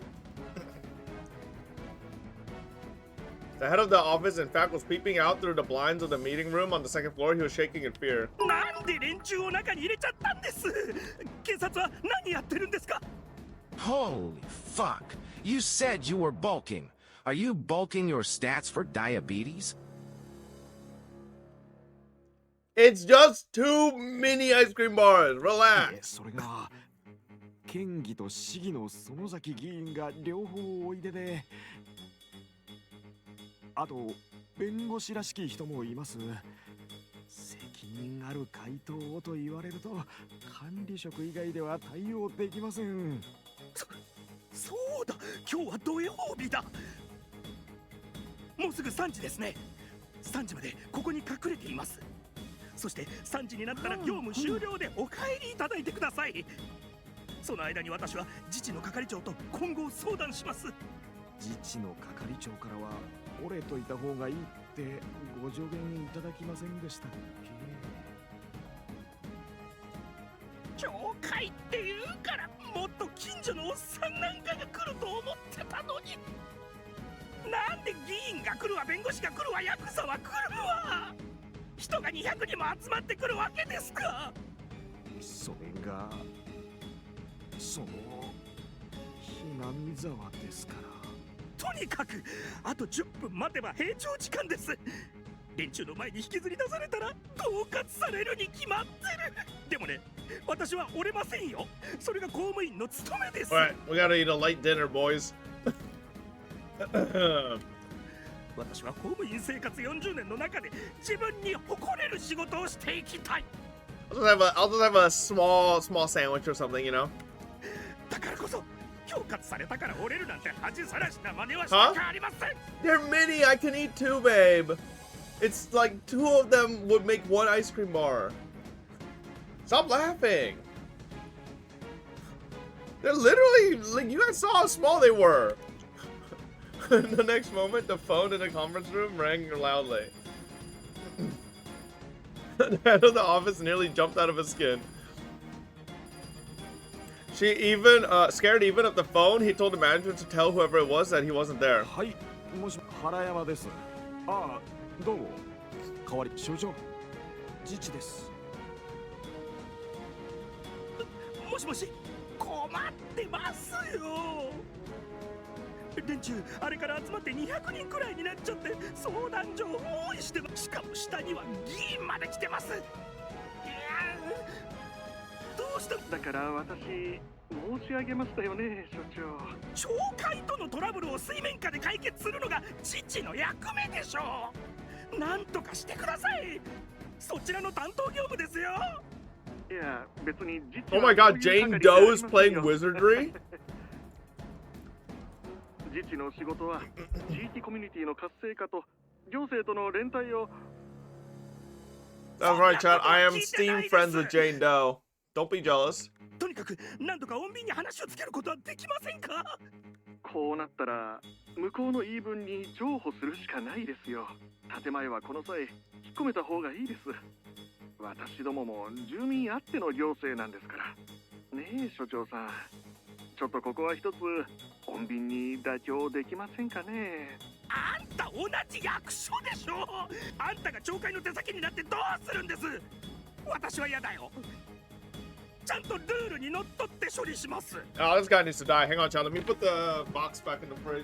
The head of the office, in fact, was peeping out through the blinds of the meeting room on the second floor. He was shaking in fear. Holy fuck. You said you were bulking. Are you bulking your stats for diabetes? It's just 2 mini ice cream bars. Relax. それが県議と市議の園崎議員が両方おいでで、あと弁護士らしき人もいます。責任ある回答をと言われると管理職以外では対応できません。そうだ、今日は土曜日だ。もうすぐ3時ですね。3時までここに隠れています。そして3時になったら業務終了でお帰りいただいてください。その間に私は自治の係長と今後相談します。自治の係長からは折れといた方がいいってご助言いただきませんでしたっけ？教会って言うからもっと近所のおっさんなんかが来ると思ってたのに、なんで議員が来るわ、弁護士が来るわ、ヤクザは来るわ、人が200人も集まってくるわけですか？それがそのひなみ沢ですから。とにかくあと10分待てば閉庁時間です。連中の前に引きずり出されたら恫喝されるに決まってる。でもね、私は折れませんよ。それが公務員の務めです。Alright, we gotta eat a light dinner, boys. 私は公務員生活40年の中で自分に誇れる仕事をしていきたい。I'll just have a small sandwich or something, you know? だからこそ恐喝されたから折れるなんて恥さらしな真似はしたくありません。They're mini. I can eat 2, babe. It's like 2 of them would make 1 ice cream bar. Stop laughing. They're literally, like, you guys saw how small they were. The next moment, the phone in the conference room rang loudly. The head of the office nearly jumped out of his skin. She even, scared even of the phone, he told the manager to tell whoever it was that he wasn't there. はい、もし原山です。ああ、どうも。代わり所長、自治です。もしもし、困ってますよ。連中、あれから集まって200人くらいになっちゃって相談所を包囲してます。しかも下には議員まで来てます。いや、どうした？だから私申し上げましたよね、所長。町会とのトラブルを水面下で解決するのが自治の役目でしょう。なんとかしてください。そちらの担当業務ですよ。いや、別に自治 Oh my god, Jane Doe is playing wizardry? 自治の仕事は地域コミュニティの活性化と行政との連帯を。 That's right, Chad. I am steam friends with Jane Doe. Don't be jealous. とにかく何とか穏便に話をつけることはできませんか？こうなったら向こうの言い分に譲歩するしかないですよ。建前はこの際引っ込めた方がいいです。私どもも住民あっての行政なんですから。ねえ所長さん、ちょっとここは一つ穏便に妥協できませんかね。あんた同じ役所でしょ。あんたが町会の手先になってどうするんです。私は嫌だよ。ちゃんとルールにのっとって処理します。 Oh, this guy needs to die. Hang on, child. Let me put the box back in the freezer.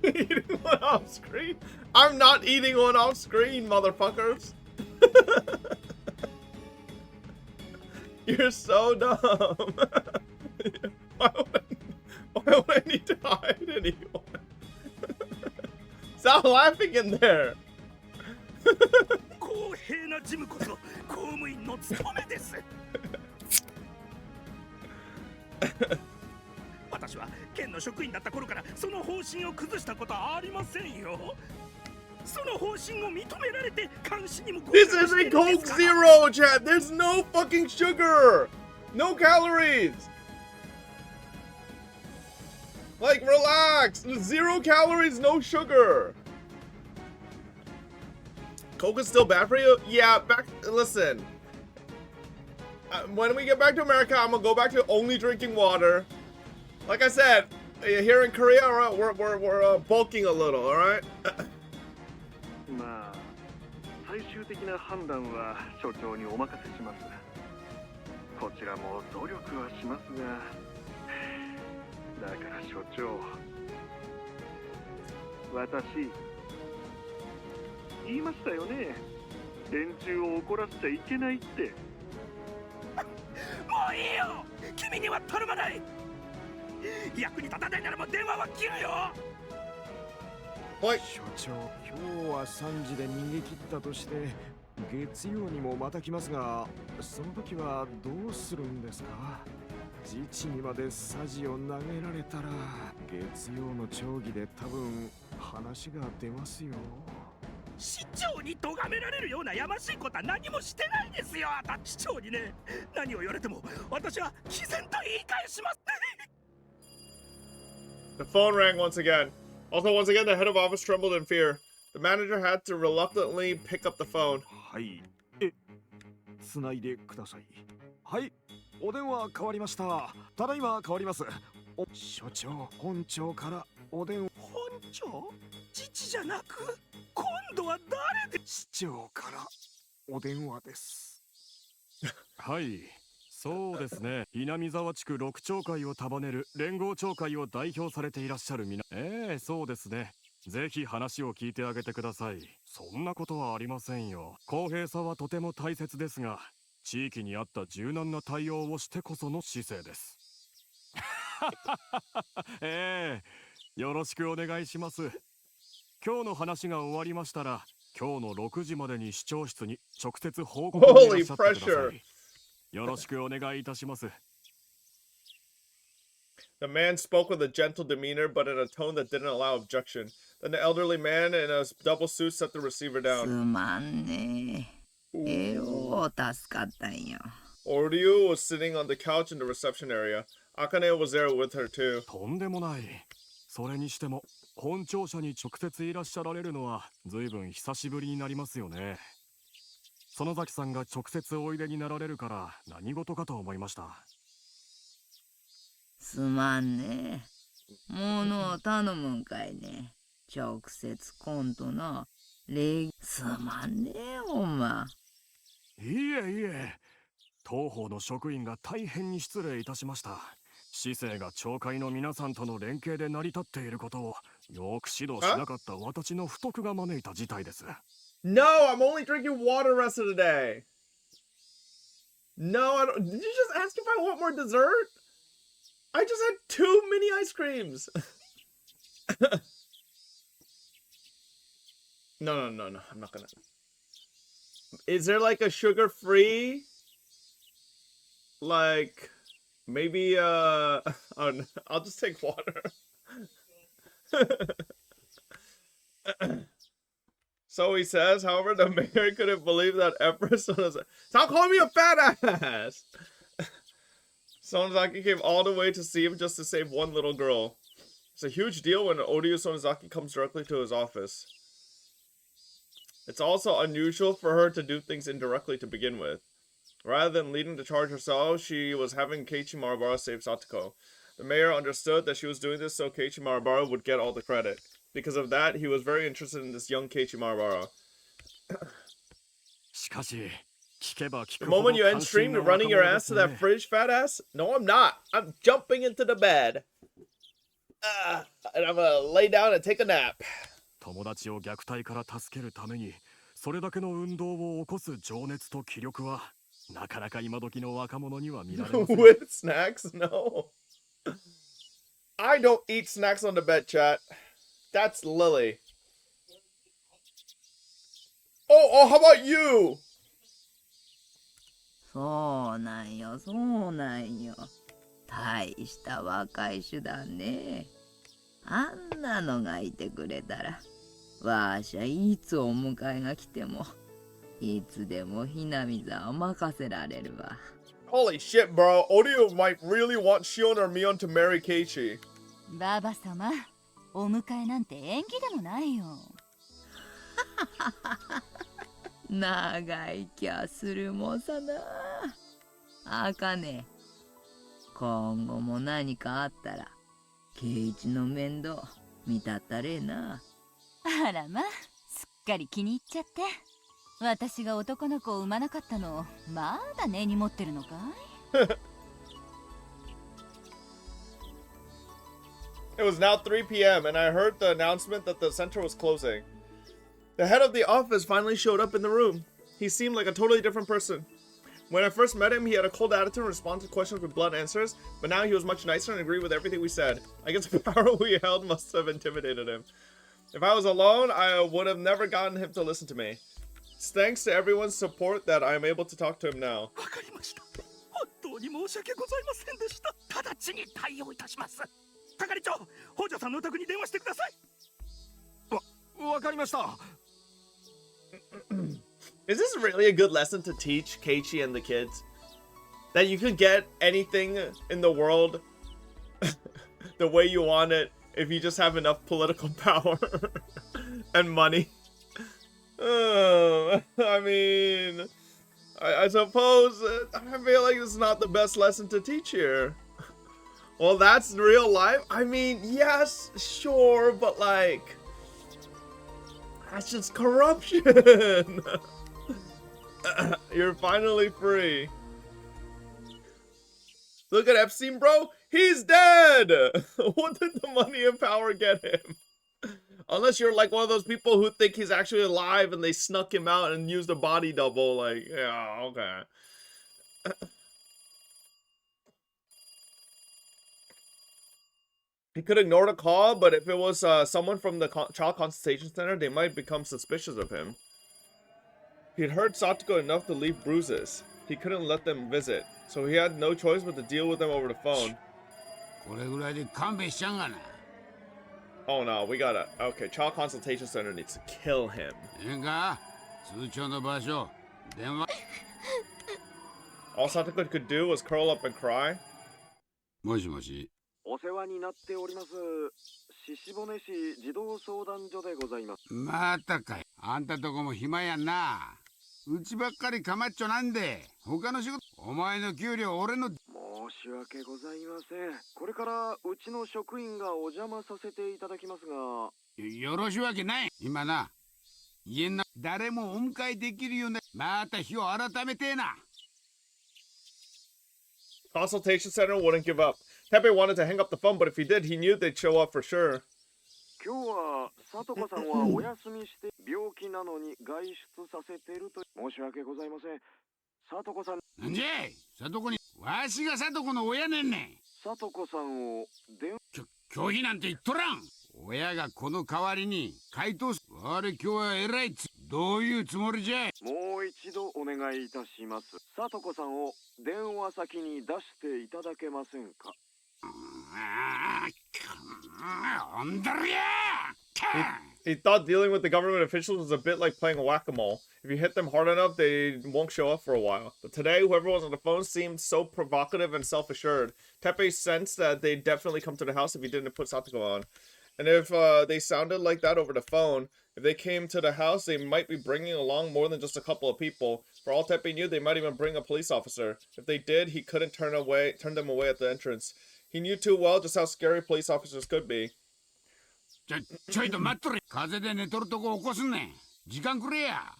Eating one off screen? I'm not eating one off screen, motherfuckers. You're so dumb. why would I need to hide anyone? Stop laughing in there. 公平な事務こそ公務員の務めです。私は県の職員だった頃からその方針を崩したことはありませんよ。その方針を認められて監視にも。 This is a Coke Zero, chat. There's no fucking sugar. No calories. Like, relax. 0 calories, no sugar. Coke is still bad for you? Yeah, listen. When we get back to America, I'm gonna go back to only drinking water. Like I said, here in Korea, we're bulking a little, alright? まあ、最終的な判断は所長にお任せします。こちらも努力はしますが、だから所長、私言いましたよね。連中を怒らせちゃいけないって。もういいよ。君には頼まない。役に立たないならもう電話は切るよ。はい。所長、今日は3時で逃げ切ったとして、月曜にもまた来ますが、その時はどうするんですか？自治にまでサジを投げられたら、月曜の町議で多分話が出ますよ。市長に咎められるようなやましいことは何もしてないですよ。市長にね、何を言われても私は毅然と言い返します。The phone rang once again. Also, once again, the head of office trembled in fear. The manager had to reluctantly pick up the phone. はい。つないでください。はい。お電話変わりました。ただいま変わります。所長、本庁からお電話。本庁？自治じゃなく、今度は誰で？市長からお電話です。はい。そうですね。稲見沢地区6町会を束ねる連合町会を代表されていらっしゃるそうですね。ぜひ話を聞いてあげてください。そんなことはありませんよ。公平さはとても大切ですが、地域に合った柔軟な対応をしてこその姿勢です。よろしくお願いします。今日の話が終わりましたら、今日の6時までに市長室に直接報告にいらっしゃってください。よろしくお願いいたします。 The man spoke with a gentle demeanor, but in a tone that didn't allow objection. Then the elderly man in a double suit set the receiver down. すまんね。助かったんよ。 Oryu was sitting on the couch in the reception area. Akane was there with her too. とんでもない。それにしても、本庁舎に直接いらっしゃられるのは随分久しぶりになりますよね。園崎さんが直接おいでになられるから何事かと思いました。すまんね。ものを頼むんかいね。直接コントな。すまんねえ、ほんま。いえいえ。当方の職員が大変に失礼いたしました。市政が町会の皆さんとの連携で成り立っていることをよく指導しなかった私の不徳が招いた事態です。No, I'm only drinking water the rest of the day. No, I don't. Did you just ask if I want more dessert? I just had 2 mini ice creams. No, I'm not gonna. Is there like a sugar-free? Like, maybe, oh, no, I'll just take water. So he says, however, the mayor couldn't believe that Empress was... Stop calling me a fat ass! Sonozaki came all the way to see him just to save one little girl. It's a huge deal when Oryu Sonozaki comes directly to his office. It's also unusual for her to do things indirectly to begin with. Rather than leading the charge herself, she was having Keiichi Marabara save Satoko. The mayor understood that she was doing this so Keiichi Marabara would get all the credit. Because of that, he was very interested in this young Keiichi Marabara. The moment you end stream, you're running your ass to that fridge, fat ass? No, I'm not. I'm jumping into the bed. And I'm gonna lay down and take a nap. 友達を虐待から助けるためにそれだけの運動を起こす情熱と気力はなかなか今時の若者には見られません。 With snacks? No. I don't eat snacks on the bed, chat. That's Lily. Oh, how about you? そうなんよ、そうなんよ。大した若い手段ね。あんなのがいてくれたら、わーしゃいつお迎えが来ても、いつでもひなみ座を任せられるわ。Holy shit, bro. Odio might really want Shion or Mion to marry Keiichi. ババ様、お迎えなんて縁起でもないよ。長い気ゃするもさな。あかね。今後も何かあったら、圭一の面倒見たったれな。あらま、すっかり気に入っちゃって。私が男の子を産まなかったの、まだ根に持ってるのかい？ It was now 3 p.m. and I heard the announcement that the center was closing. The head of the office finally showed up in the room. He seemed like a totally different person. When I first met him, he had a cold attitude and responded to questions with blunt answers, but now he was much nicer and agreed with everything we said. I guess the power we held must have intimidated him. If I was alone, I would have never gotten him to listen to me. It's thanks to everyone's support that I am able to talk to him now. わかりました。本当に申し訳ございませんでした。直ちに対応いたします。係長、北条さんのお宅に電話してください。わかりました。Is this really a good lesson to teach Keiichi and the kids? That you can get anything in the world the way you want it if you just have enough political power and money? I mean, I suppose I feel like it's not the best lesson to teach here. Well, that's real life. I mean, yes, sure, but like, that's just corruption. You're finally free. Look at Epstein, bro. He's dead. What did the money and power get him? Unless you're like one of those people who think he's actually alive and they snuck him out and used a body double. Like, yeah, okay. He could ignore the call, but if it was someone from the child consultation center, they might become suspicious of him. He'd hurt Satoko enough to leave bruises. He couldn't let them visit, so he had no choice but to deal with them over the phone. Oh no, we gotta... Okay, child consultation center needs to kill him. All Satoko could do was curl up and cry. もしもし。お世話になっております。獅子骨市児童相談所でございます。またかい。あんたとこも暇やんな。うちばっかりかまっちょなんで。他の仕事、お前の給料俺の。申し訳ございません。これからうちの職員がお邪魔させていただきますが。よろしいわけない。今な。家の誰もお迎えできるような。また日を改めてえな。Consultation center wouldn't give up. Tepe wanted to hang up the phone, but if he did, he knew they'd show up for sure. 今日は里子さんはお休みして病気なのに外出させてると申し訳ございません。里子さん。なんじゃい。里子にわしが里子の親ねんねん。里子さんを拒否なんて言っとらん。親がこの代わりに回答す。あれ今日は偉いどういうつもりじゃい。もう一度お願いいたします。里子さんを電話先に出していただけませんか。He thought dealing with the government officials was a bit like playing whack-a-mole. If you hit them hard enough, they won't show up for a while. But today, whoever was on the phone seemed so provocative and self-assured. Tepe sensed that they'd definitely come to the house if he didn't put Satoko on. And if they sounded like that over the phone, if they came to the house, they might be bringing along more than just a couple of people. For all Teppei knew, they might even bring a police officer. If they did, he couldn't turn them away at the entrance. He knew too well just how scary police officers could be. ちょいと待っとれ。風邪で寝とるとこ起こすんねん。時間くれや。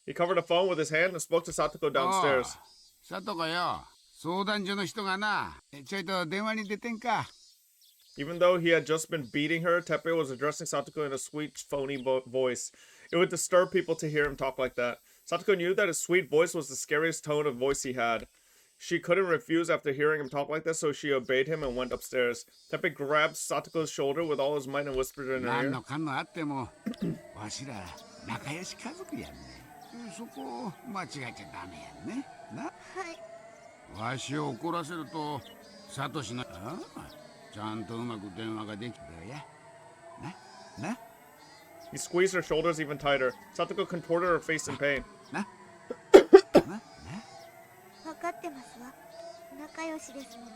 He covered the phone with his hand and spoke to Satoko downstairs. さとかよ。相談所の人がな。ちょいと電話に出てんか。Even though he had just been beating her, Teppei was addressing Satoko in a sweet, phony voice. It would disturb people to hear him talk like that. Satoko knew that his sweet voice was the scariest tone of voice he had. She couldn't refuse after hearing him talk like that, so she obeyed him and went upstairs. Teppei grabbed Satoko's shoulder with all his might and whispered in her ear. 何のかんのあっても、わしら仲良し家族やんね。そこ間違えちゃダメやんね。な。はい。わしを怒らせると、サトシの、ちゃんとうまく電話ができたや。な。 He squeezed her shoulders even tighter. Satoko contorted her face in pain. 分かってますわ。仲良しですもの。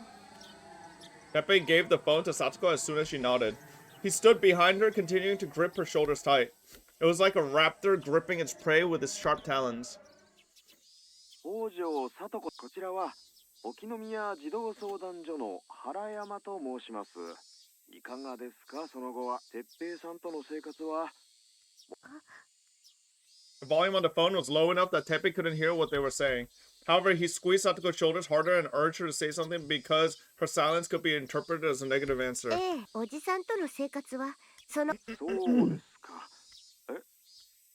Teppei gave the phone to Satoko as soon as she nodded. He stood behind her, continuing to grip her shoulders tight. It was like a raptor gripping its prey with its sharp talons. 王女聡子、こちらは沖宮児童相談所の原山と申します。いかがですか、その後は。哲平さんとの生活は。The volume on the phone was low enough that Teppei couldn't hear what they were saying. However, he squeezed Satoko's shoulders harder and urged her to say something because her silence could be interpreted as a negative answer. おじさんとの生活はその。そうですか。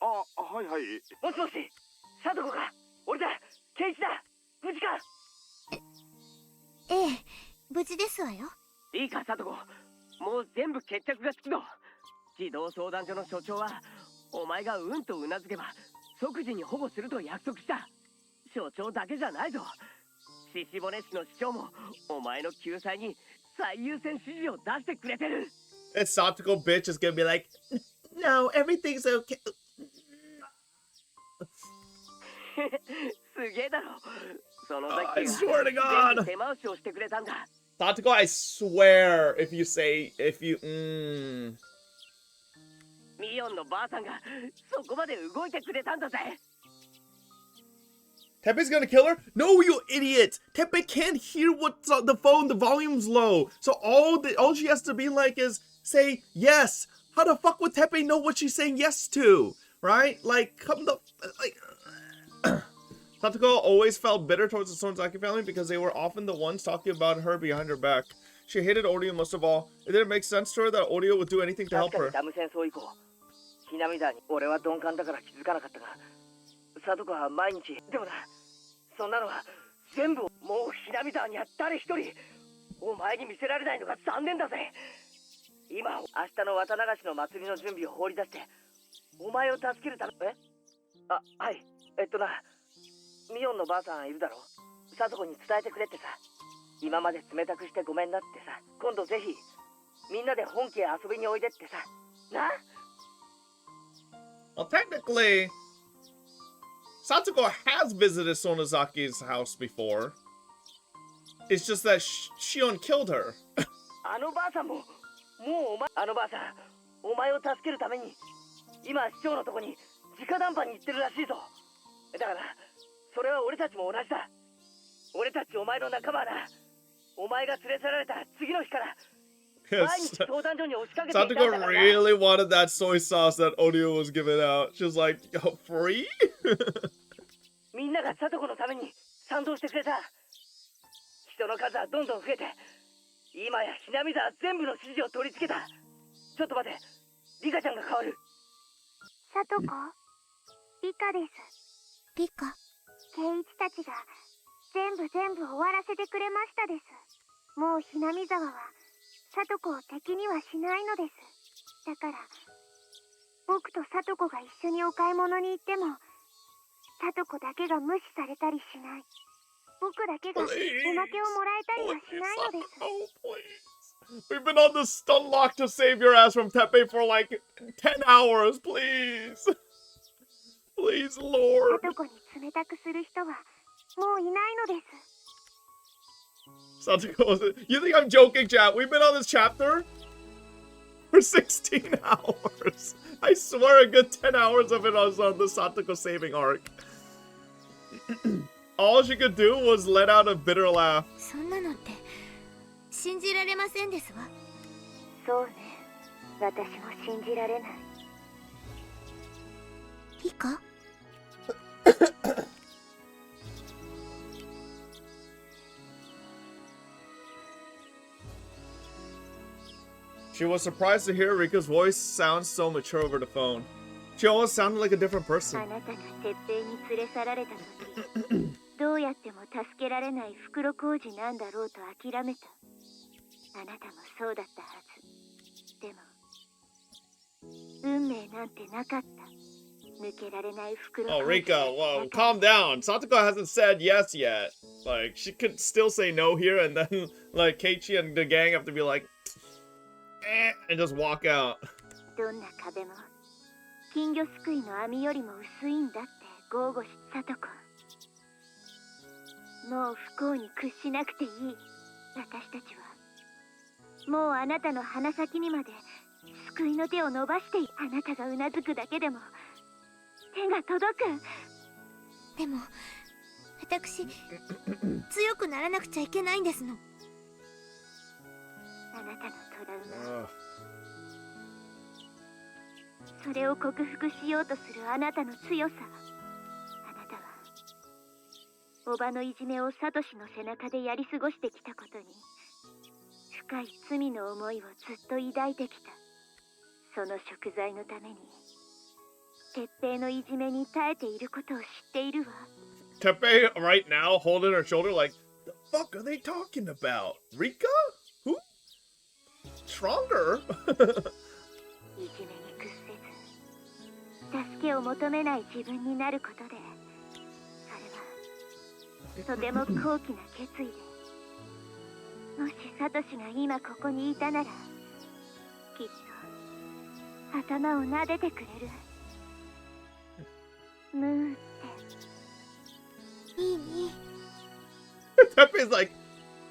はいはい。もしもし、サトコか。俺だ。ケイチだ。無事か。無事ですわよ。いいか、サトコ。もう全部決着がつくぞ。児童相談所の所長は、お前がうんとうなずけば即時に保護すると約束した。所長だけじゃないぞ。獅子骨市の市長もお前の救済に最優先指示を出してくれてる。And Satoko bitch is gonna be like, no, everything's okay. すげえだろ。その I swear to God. 手回しをしてくれたんだ。Satoko, I swear, if you, ミオンのばあさんがそこまで動いてくれたんだぜ。Teppei's gonna kill her? No, you idiot! Teppei can't hear what's on the phone. The volume's low. So all she has to be like is say yes. How the fuck would Teppei know what she's saying yes to? Right? Like, Satoko always felt bitter towards the Sonozaki family because they were often the ones talking about her behind her back. She hated Odio most of all. It didn't make sense to her that Odio would do anything to help her. ダム戦争以降、ひなみだに俺は鈍感だから気づかなかったが、サトコは毎日。でもな、そんなのは全部もうひなみだには誰一人お前に見せられないのが残念だぜ。今明日の綿流しの祭りの準備を放り出してお前を助けるため。はい。ミオンのばあさんいるだろ。サトコに伝えてくれってさ。今まで冷たくしてごめんなってさ。今度ぜひみんなで本家へ遊びにおいでってさ。な。Well, technically, Satoko has visited Sonozaki's house before. It's just that Shion killed her. あのばあさんも、もうあのばあさん、お前を助けるために、今市長のとこに直談判に行ってるらしいぞ。だから、それは俺たちも同じだ。俺たちお前の仲間だ。お前が連れ去られた次の日から、毎日相談所に押しかけていたんだからな。Satoko really wanted that soy sauce that Odio was giving out. She was like, yo, free? みんながサトコのために賛同してくれた。人の数はどんどん増えて、今やひなみ沢全部の指示を取り付けた。ちょっと待って、リカちゃんが変わる。サトコ、リカです。リカ。ケイイチたちが全部終わらせてくれましたです。もうひなみ沢はサトコを敵にはしないのです。だから僕とサトコが一緒にお買い物に行ってもサトコだけが無視されたりしない。僕だけがおまけをもらえたりはしないのです。We've been on the stun lock to save your ass from Teppei for like 10 hours, please. Please, Lord. サトコに冷たくする人はもういないのです。Satoko, you think I'm joking, chat? We've been on this chapter for 16 hours. I swear a good 10 hours of it was on the Satoko saving arc. All she could do was let out a bitter laugh. そんなのって信じられませんですわ。そうね。私も信じられない。リカShe was surprised to hear Rika's voice sound so mature over the phone. She almost sounded like a different person. あなたが鉄平に連れ去られた時、どうやっても助けられない袋小路なんだろうと諦めた。あなたもそうだったはず。でも、運命なんてなかった。抜けられない袋小路。 Oh, Rika, whoa, calm down. Satoko hasn't said yes yet. Like, she could still say no here, and then, like, Keiichi and the gang have to be like, and just walk out. どんな壁も金魚すくいの網よりも薄いんだって豪語しさとこ。もう不幸に屈しなくていい。私たちはもうあなたの鼻先にまで救いの手を伸ばしてあなたがうなずくだけでも手が届く。でも私強くならなくちゃいけないんですの。あなたのトラウマ、それを克服しようとするあなたの強さ。あなたはおばのいじめをサトシの背中でやり過ごしてきたことに深い罪の思いをずっと抱いてきた。その贖罪のために鉄平のいじめに耐えていることを知っているわ。 Teppei right now holding her shoulder like, the fuck are they talking about? Rika? Who? Stronger? いじめに屈せず助けを求めない自分になることで、それはとても高貴な決意で、もしサトシが今ここにいたならきっと頭を撫でてくれる。ムーっていい？ Teppei's like,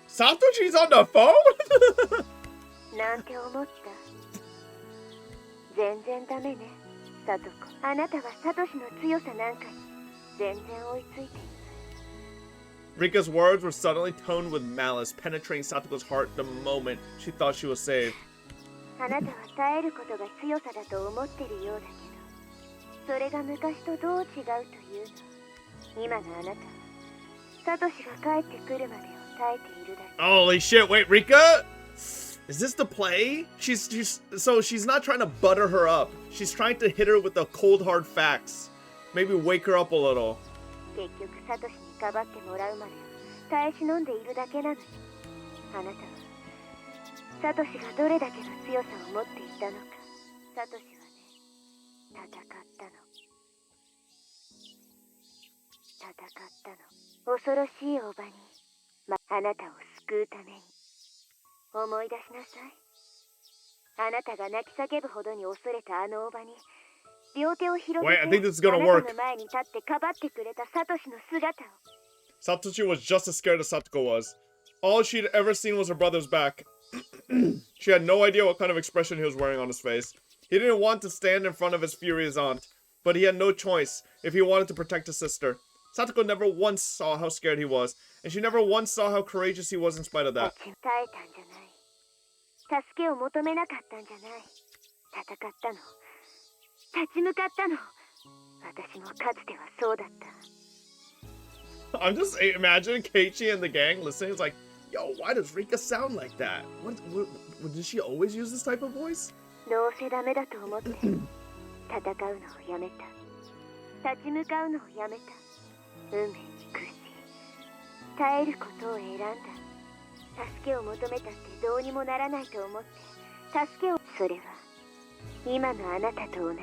Satoshi's on the phone? なんて思った。全然ダメね、サトコ。あなたはサトシの強さなんかに全然追いついていない。 Rika's words were suddenly toned with malice, penetrating Satoko's heart the moment she thought she was saved. あなたは耐えることが強さだと思ってるようだけど、それが昔とどう違うというの。今のあなたはサトシが帰ってくるまでを耐えているだけ。 Holy shit, wait, Rika? Is this the play? So she's not trying to butter her up. She's trying to hit her with the cold hard facts. Maybe wake her up a little. 結局サトシにかばってもらうまで耐え忍んでいるだけなのに、あなたはサトシがどれだけの強さを持っていたのか。サトシはね、戦ったの。戦ったの。恐ろしいおばに、あなたを救うために。思い出しなさい。あなたが泣き叫ぶほどに恐れたあのおばに、両手を広げて、 Wait, I think this is gonna あな work. たの前に立ってかばってくれたサトシの姿を。 Satoshi was just as scared as Satoko was. All she'd ever seen was her brother's back. She had no idea what kind of expression he was wearing on his face. He didn't want to stand in front of his furious aunt, but he had no choice if he wanted to protect his sister. Satoko never once saw how scared he was, and she never once saw how courageous he was in spite of that. 耐えたんじゃない。助けを求めなかったんじゃない。戦ったの。立ち向かったの。私もかつてはそうだった。 I'm just imagining Keiichi and the gang listening. It's like, yo, why does Rika sound like that? What did she always use this type of voice? どうせダメだと思って戦うのをやめた。立ち向かうのをやめた。運命に屈し耐えることを選んだ。助けを求めたってどうにもならないと思って助けを。それは今のあなたと同じ。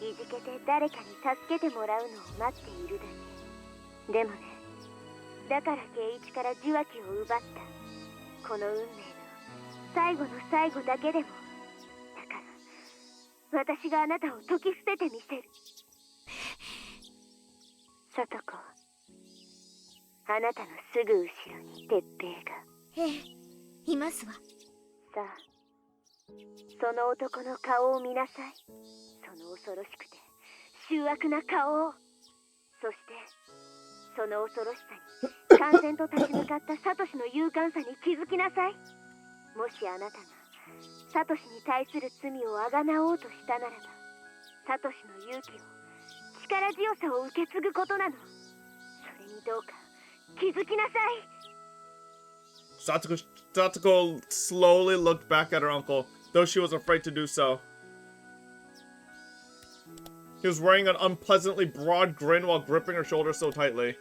いじけて誰かに助けてもらうのを待っているだけ。でもね、だから圭一から受話器を奪った。この運命の最後の最後だけでも。だから私があなたを解き捨ててみせる。サトコ、あなたのすぐ後ろに鉄平が。ええ、いますわ。さあ、その男の顔を見なさい。その恐ろしくて醜悪な顔を。そしてその恐ろしさに完全と立ち向かったサトシの勇敢さに気づきなさい。もしあなたがサトシに対する罪をあがなおうとしたならば、サトシの勇気を、力強さを受け継ぐことなの。それにどうか気づきなさい。Satoko slowly looked back at her uncle, though she was afraid to do so. He was wearing an unpleasantly broad grin while gripping her shoulder so tightly.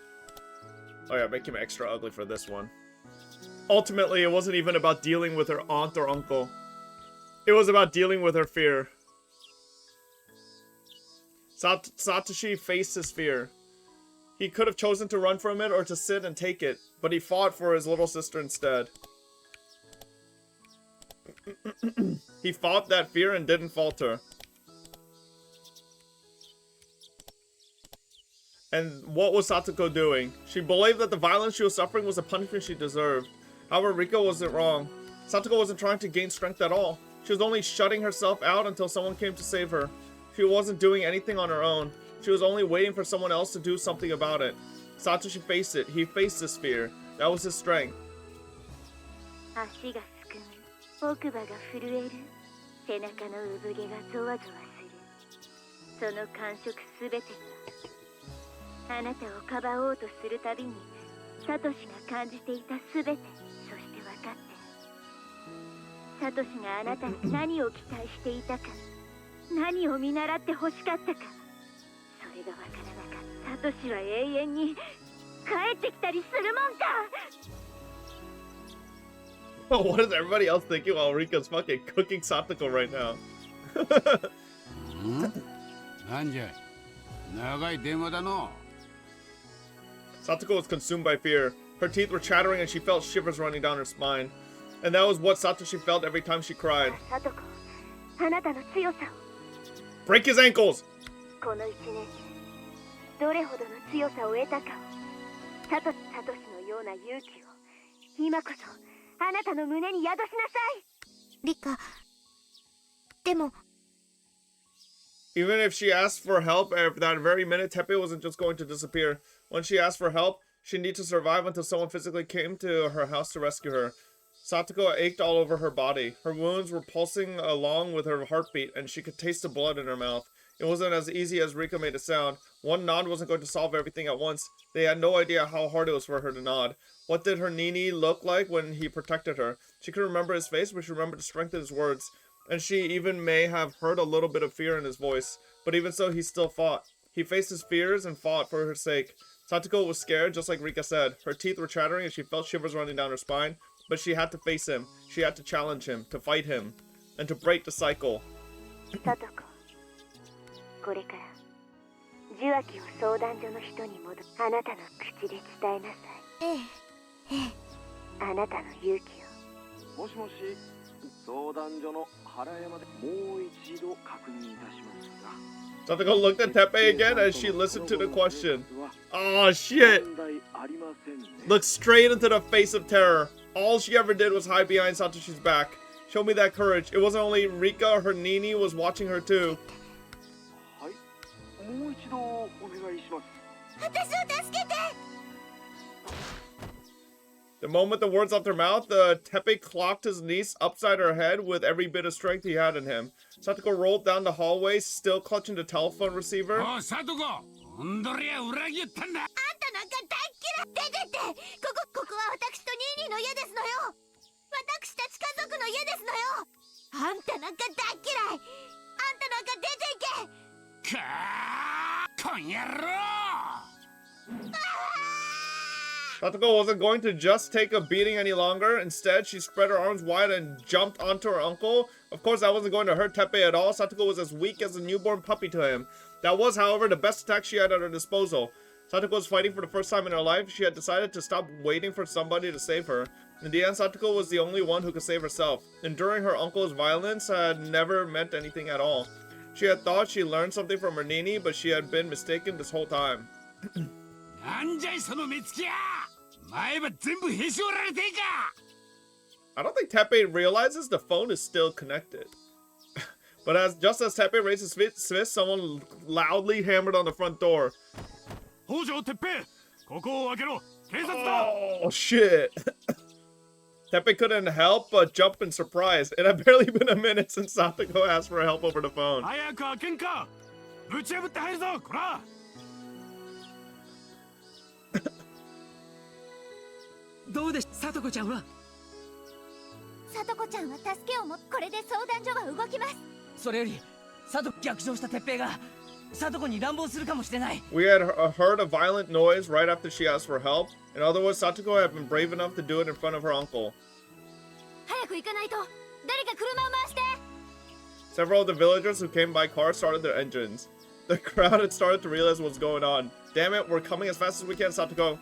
Oh yeah, make him extra ugly for this one. Ultimately, it wasn't even about dealing with her aunt or uncle. It was about dealing with her fear. Satoshi faced his fear. He could have chosen to run from it or to sit and take it, but he fought for his little sister instead. He fought that fear and didn't falter. And what was Satoko doing? She believed that the violence she was suffering was a punishment she deserved. However, Rika wasn't wrong. Satoko wasn't trying to gain strength at all. She was only shutting herself out until someone came to save her. She wasn't doing anything on her own. She was only waiting for someone else to do something about it. Satoshi faced it. He faced this fear. That was his strength. 足がすくむ、奥歯が震える、背中の産毛がゾワゾワする。その感触すべてがあなたをかばおうとするたびに、サトシが感じていたすべて、そして分かって。サトシがあなたに何を期待していたか、何を見習って欲しかったか、それが分からなかったサトシは永遠に帰ってきたりするもんか。What is everybody else thinking while Rika's fucking cooking Satoko right now? なんじゃ、長い電話だの。Satoko was consumed by fear. Her teeth were chattering and she felt shivers running down her spine. And that was what Satoshi felt every time she cried. サトコ、あなたの強さを。Break his ankles! この一年でどれほどの強さを得たかを。サトシのような勇気を今こそあなたの胸に宿しなさい。リカ、でも Even if she asked for help, at that very minute, Teppei wasn't just going to disappear. When she asked for help, she needed to survive until someone physically came to her house to rescue her. Satoko ached all over her body. Her wounds were pulsing along with her heartbeat, and she could taste the blood in her mouth. It wasn't as easy as Rika made it sound. One nod wasn't going to solve everything at once. They had no idea how hard it was for her to nod. What did her Nini look like when he protected her? She could remember his face, but she remembered the strength of his words. And she even may have heard a little bit of fear in his voice. But even so, he still fought. He faced his fears and fought for her sake. Satoko was scared, just like Rika said. Her teeth were chattering and she felt shivers running down her spine. But she had to face him. She had to challenge him, to fight him, and to break the cycle. サトコ、これから受話器を相談所の人に戻す。あなたの口で伝えなさい。あなたの勇気を。もしもし、相談所の原山でもう一度確認いたしますが。Satoko looked at Teppei again as she listened to the question. Oh shit! Looked straight into the face of terror. All she ever did was hide behind Satoshi's back. Show me that courage. It wasn't only Rika, her Nini was watching her too. The moment the words left her mouth, Teppei clocked his niece upside her head with every bit of strength he had in him. Satoko rolled down the hallway, still clutching the telephone receiver. Oh, Satoko! ここは私とニーニーの家ですのよ。私たち家族の家ですのよ。あんたなんか大嫌い。あんたなんか出ていけ。こん野郎! Satoko wasn't going to just take a beating any longer. Instead, she spread her arms wide and jumped onto her uncle. Of course, that wasn't going to hurt Teppei at all. Satoko was as weak as a newborn puppy to him. That was, however, the best attack she had at her disposal. Satoko was fighting for the first time in her life. She had decided to stop waiting for somebody to save her. In the end, Satoko was the only one who could save herself. Enduring her uncle's violence had never meant anything at all. She had thought she learned something from her Nini, but she had been mistaken this whole time. なんじゃいその目つきや！前歯全部へし折られていか！ I don't think Teppei realizes the phone is still connected. But just as Teppei raises his fist, someone loudly hammered on the front door. Oh shit. Teppei couldn't help but jump in surprise. It had barely been a minute since Satoko asked for help over the phone. We had heard a violent noise right after she asked for help. In other words, Satoko had been brave enough to do it in front of her uncle. Several of the villagers who came by car started their engines. The crowd had started to realize what's going on. Damn it, we're coming as fast as we can, Satoko.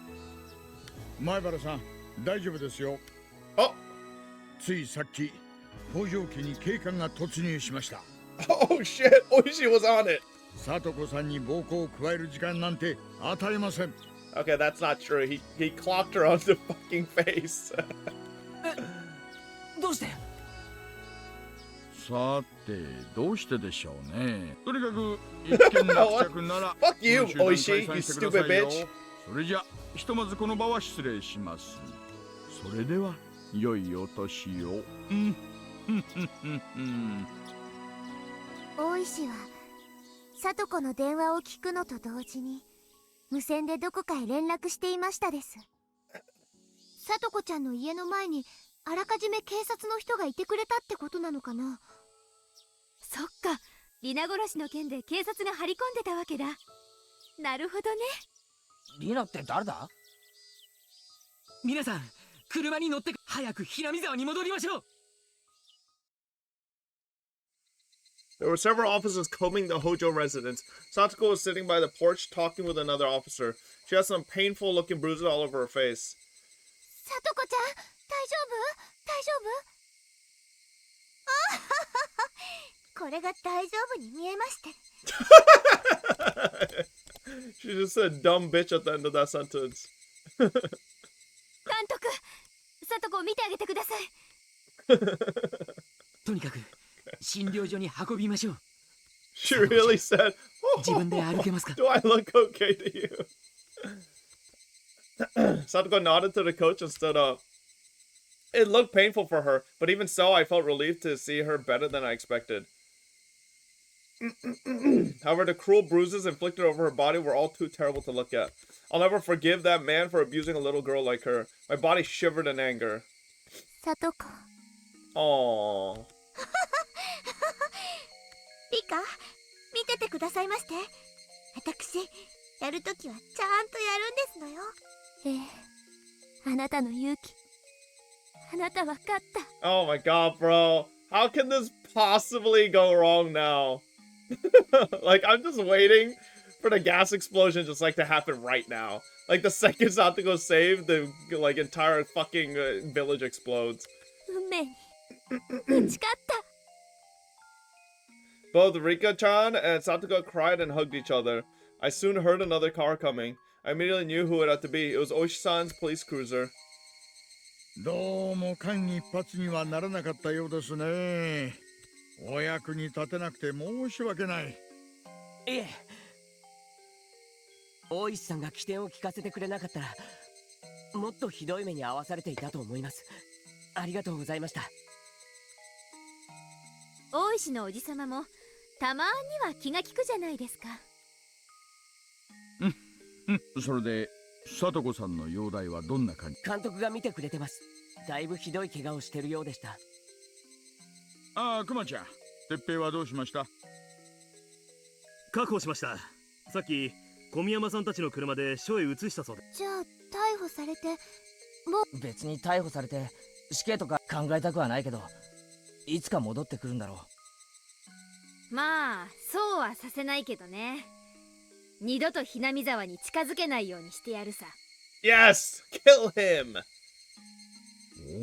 前原さん、大丈夫ですよ。あ、ついさっき、北条家に警官が突入しました。Oh shit, Oishi was on it. 里子さんに暴行を加える時間なんて与えません。Okay, that's not true. He clocked her on the fucking face. どうして？さて、どうしてでしょうね。とにかく一件落着なら Fuck you, Oishi, you stupid bitch. それじゃ、ひとまずこの場は失礼します。それでは、良いお年を。大石は里子の電話を聞くのと同時に無線でどこかへ連絡していましたです。里子ちゃんの家の前にあらかじめ警察の人がいてくれたってことなのかな。そっか、リナ殺しの件で警察が張り込んでたわけだ。なるほどね。リナって誰だ？皆さん、車に乗って早くひなみ沢に戻りましょう。There were several officers combing the Hojo residence. Satoko was sitting by the porch talking with another officer. She had some painful looking bruises all over her face. 里子ちゃん、大丈夫？大丈夫？あははは、これが大丈夫に見えまして。She just said dumb bitch at the end of that sentence. 監督、里子を見てあげてください。とにかく診療所に運びましょう。She really said,自分で歩けますか？ Do I look okay to you? Satoko nodded to the coach and stood up. It looked painful for her, but even so, I felt relieved to see her better than I expected. However, the cruel bruises inflicted over her body were all too terrible to look at. I'll never forgive that man for abusing a little girl like her. My body shivered in anger. Satoko. Aww. リカ、見ててくださいまして。私、やるときはちゃんとやるんですのよ。ええ、あなたの勇気、あなたわかった。Oh my god, bro. How can this possibly go wrong now? Like, I'm just waiting for the gas explosion just like to happen right now. Like, the second Satoko saved, the like entire fucking village explodes. 運命に打ち勝った。Both Rika-chan and Satoko cried and hugged each other. I soon heard another car coming. I immediately knew who it had to be. It was Oishi-san's police cruiser. どうも間一髪にはならなかったようですね。お役に立てなくて申し訳ない。いえ、大石さんが起点を聞かせてくれなかったら、もっとひどい目に遭わされていたと思います。ありがとうございました。大石のおじさまもたまには気が利くじゃないですか。それで里子さんの容体はどんな感じ？監督が見てくれてます。だいぶひどい怪我をしてるようでした。ああ、クマちゃん、鉄平はどうしました？確保しました。さっき小宮山さんたちの車で署へ移したそうで。じゃあ逮捕されてもう別に逮捕されて死刑とか考えたくはないけど、いつか戻ってくるんだろう。まあそうはさせないけどね。二度とひなみ沢に近づけないようにしてやるさ。 Yes! Kill him!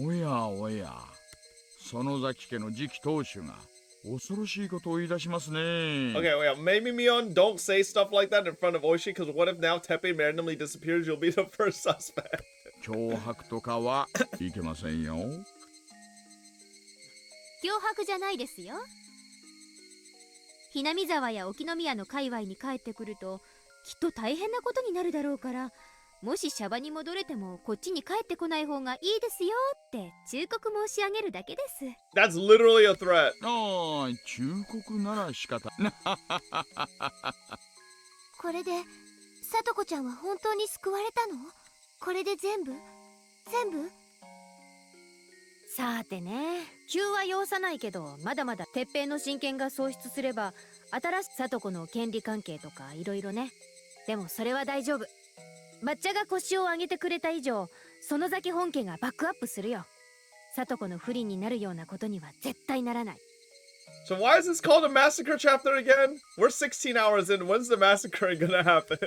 おやおや、園崎家の次期当主が恐ろしいことを言い出しますね。 Okay, wait, maybe Mion, don't say stuff like that in front of Oishi, because what if now Teppei randomly disappears? You'll be the first suspect. 脅迫とかはいけませんよ。脅迫じゃないですよ。ひなみ沢や沖宮の界隈に帰ってくるときっと大変なことになるだろうから、もしシャバに戻れてもこっちに帰ってこない方がいいですよって忠告申し上げるだけです。 That's literally a threat. ああ、忠告なら仕方。これでさとこちゃんは本当に救われたの？これで全部さてね、急は要さないけど、まだまだ鉄平の親権が喪失すれば新しいさとこの権利関係とかいろいろね。でもそれは大丈夫。抹茶が腰を上げてくれた以上、園崎本家がバックアップするよ。さとこの不利になるようなことには絶対ならない。 So why is this called a massacre chapter again? We're 16 hours in. When's the massacre gonna happen?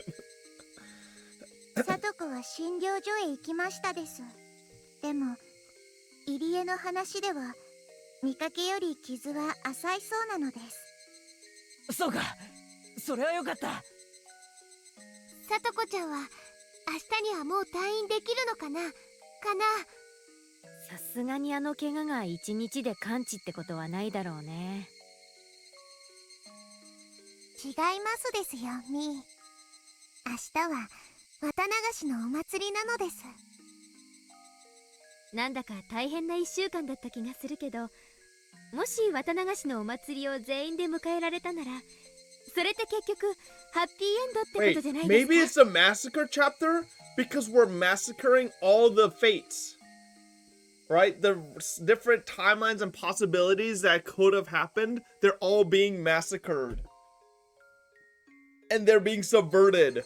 さとこは診療所へ行きましたです。でも入江の話では見かけより傷は浅いそうなのです。そうか、それはよかった。さとこちゃんは明日にはもう退院できるのかな。さすがにあの怪我が1日で完治ってことはないだろうね。違いますですよ、みー。明日は綿流しのお祭りなのです。なんだか大変な1週間だった気がするけど、もし綿流しのお祭りを全員で迎えられたなら、それって結局ハッピーエンドってことじゃないですか。 Maybe it's a massacre chapter because we're massacring all the fates, right? The different timelines and possibilities that could have happened, they're all being massacred and they're being subverted.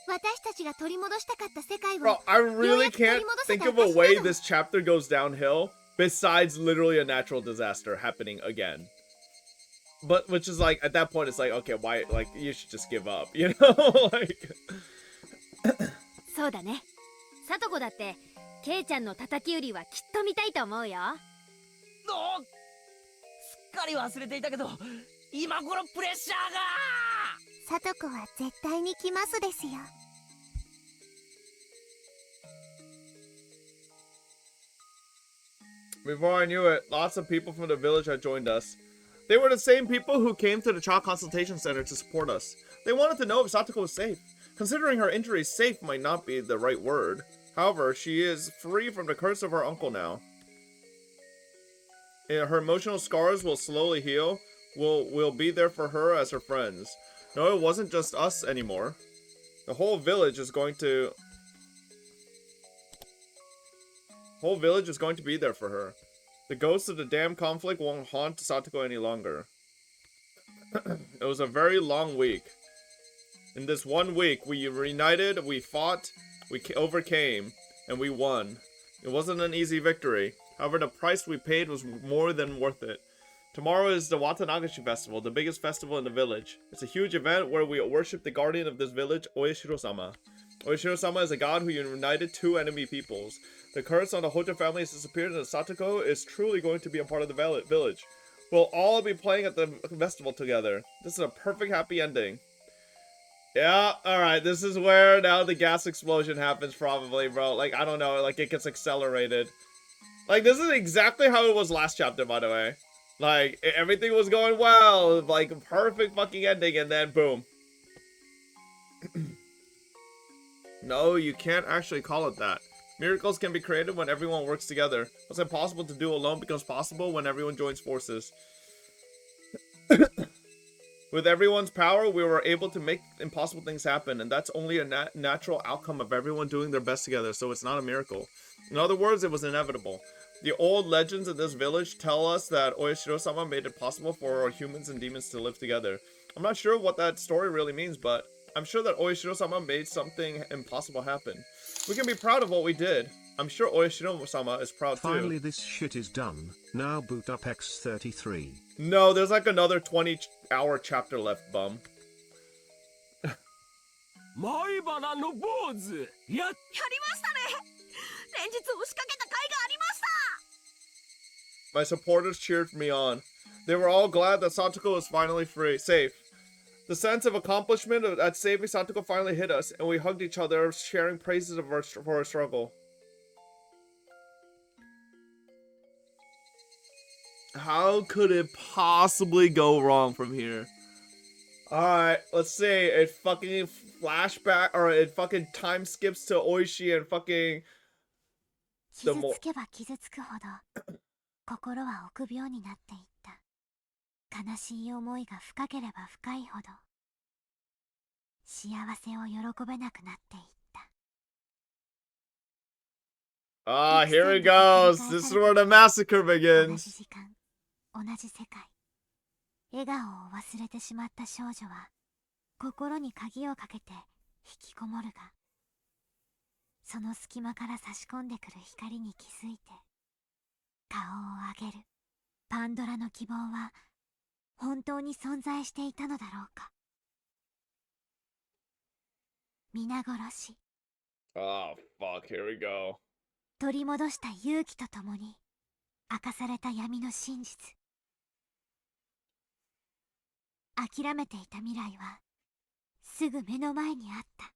私たちが取り戻したかった世界を Bro, I really can't think of a way this chapter goes downhill besides literally a natural disaster happening again. But which is like, at that point it's like, okay, why, like, you should just give up, you know? Like そうだね。さとこだってケイちゃんの叩き売りはきっと見たいと思うよ。すっかり忘れていたけど、今頃プレッシャーが。さとこは絶対に来ますですよ。Before I knew it, lots of people from the village had joined us. They were the same people who came to the Child Consultation Center to support us. They wanted to know if Satoko was safe. Considering her injuries, safe might not be the right word. However, she is free from the curse of her uncle now. Her emotional scars will slowly heal. We'll be there for her as her friends. No, it wasn't just us anymore. The whole village is going to be there for her. The ghost of the damn conflict won't haunt Satoko any longer. It was a very long week. In this 1 week, we reunited, we fought, we overcame, and we won. It wasn't an easy victory. However, the price we paid was more than worth it. Tomorrow is the Watanagashi Festival, the biggest festival in the village. It's a huge event where we worship the guardian of this village, Oyashiro-sama. Oyashiro-sama is a god who united two enemy peoples. The curse on the Hojo family has disappeared and Satoko is truly going to be a part of the village. We'll all be playing at the festival together. This is a perfect happy ending. Yeah, alright, this is where now the gas explosion happens probably, bro. Like, I don't know, like it gets accelerated. Like, this is exactly how it was last chapter, by the way. Like, everything was going well, like, perfect fucking ending, and then boom. No, you can't actually call it that. Miracles can be created when everyone works together. What's impossible to do alone becomes possible when everyone joins forces. With everyone's power, we were able to make impossible things happen, and that's only a natural outcome of everyone doing their best together, so it's not a miracle. In other words, it was inevitable. The old legends in this village tell us that Oyashiro-sama made it possible for humans and demons to live together. I'm not sure what that story really means, but I'm sure that Oyashiro-sama made something impossible happen. We can be proud of what we did. I'm sure Oyashiro-sama is proud too. Finally this shit is done. Now boot up X33. No, there's like another 20-hour chapter left, bum. My supporters cheered me on. They were all glad that Satoko was finally safe. The sense of accomplishment at saving Satoko finally hit us, and we hugged each other, sharing praises for her struggle. How could it possibly go wrong from here? Alright, let's see. It fucking flashback, or it fucking time skips to Oishi and fucking... 傷つけば傷つくほど心は臆病になっていった。悲しい思いが深ければ深いほど幸せを喜べなくなっていった。Ah, here it goes. This is where the massacre 同じ begins. 時間、同じ世界。笑顔を忘れてしまった少女は心に鍵をかけて引きこもるが、その隙間から差し込んでくる光に気づいて顔を上げる。パンドラの希望は本当に存在していたのだろうか。皆殺し。 Oh, fuck. Here we go. 取り戻した勇気とともに明かされた闇の真実。諦めていた未来はすぐ目の前にあった。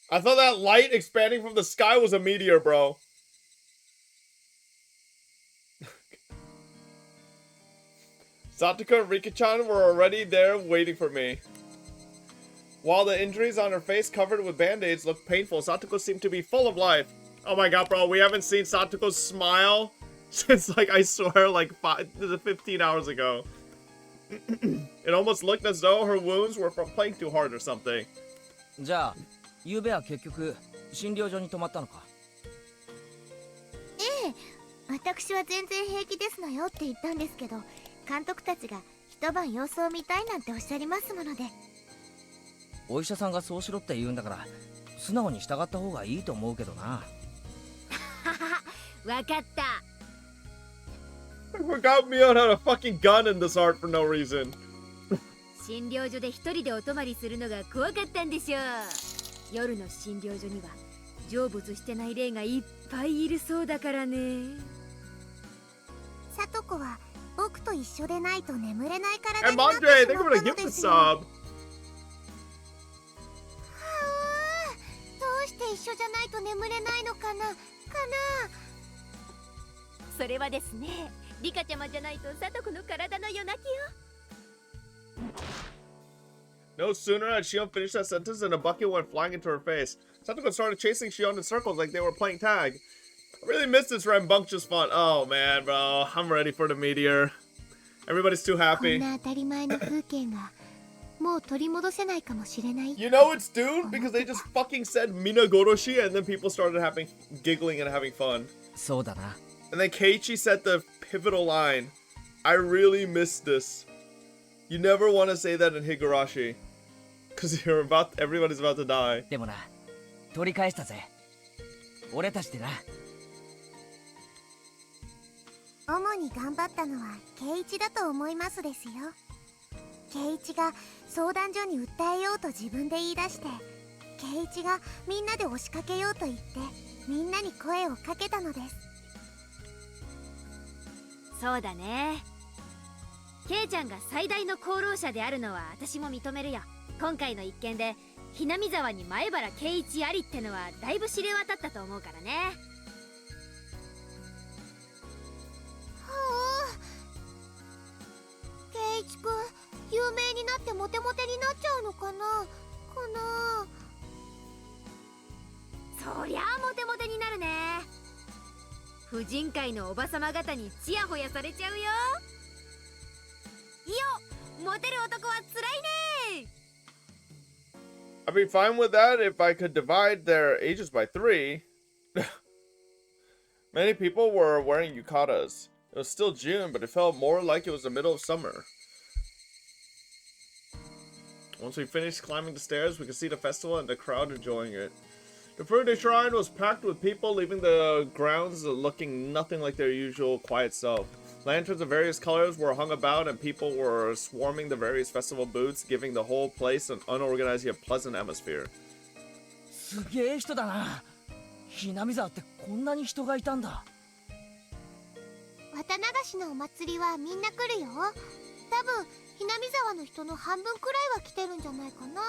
I thought that light expanding from the sky was a meteor, bro. Satoko and Rika-chan were already there waiting for me. While the injuries on her face covered with band-aids looked painful, Satoko seemed to be full of life. Oh my god, bro, we haven't seen Satoko smile since, like, I swear, like 15 hours ago. It almost looked as though her wounds were from playing too hard or something. じゃあ、ゆうべは結局診療所に泊まったのか？ええ、私は全然平気ですのよって言ったんですけど、監督たちが一晩様子を見たいなんておっしゃりますもので。お医者さんがそうしろって言うんだから素直に従った方がいいと思うけどな。わかった。 I forgot Mio had a fucking gun in this art for no reason. 診療所で一人でお泊まりするのが怖かったんでしょう。夜の診療所には成仏してない霊がいっぱいいるそうだからね。さとこは僕と一緒でないと眠れない体 Hey, になってし Mondre, ま thank っ you た for の the gift です sub. よ。どうして一緒じゃないと眠れないのかな。それはですね、リカちゃまじゃないとさとこの体の夜泣きよ。 No sooner had Shion finished that sentence than a bucket went flying into her face. Satoko started chasing Shion in circles like they were playing tag. I really missed this rambunctious fun. Oh man, bro. I'm ready for the meteor. Everybody's too こん happy. な当たり前の風景がもう取り戻せないかもしれない。 You know it's doomed because they just fucking said Minagoroshi and then people started giggling and having fun. そうだな。 And then Keiichi said the pivotal line. I really missed this. You never want to say that in Higurashi. Because everybody's about to die. でもな、取り返したぜ。俺たちでな。主に頑張ったのは圭一だと思いますですよ。圭一が相談所に訴えようと自分で言い出して、圭一がみんなで押しかけようと言ってみんなに声をかけたのです。そうだね。ケイちゃんが最大の功労者であるのは私も認めるよ。今回の一件でひなみ沢に前原圭一ありってのはだいぶ知れ渡ったと思うからね。圭一くん、有名になってモテモテになっちゃうのかな。そりゃあモテモテになるね。婦人会のおばさま方にチヤホヤされちゃうよ。いや、モテる男はつらいね。 I'd be fine with that if I could divide their ages by 3. Many people were wearing yukatas. It was still June, but it felt more like it was the middle of summer. Once we finished climbing the stairs, we could see the festival and the crowd enjoying it. The Furude Shrine was packed with people, leaving the grounds looking nothing like their usual quiet self. Lanterns of various colors were hung about, and people were swarming the various festival booths, giving the whole place an unorganized yet pleasant atmosphere. すげえ人だな。ひなみ沢ってこんなに人がいたんだ。綿流しのお祭りはみんな来るよ。多分ひなみ沢の人の半分くらいは来てるんじゃないかな。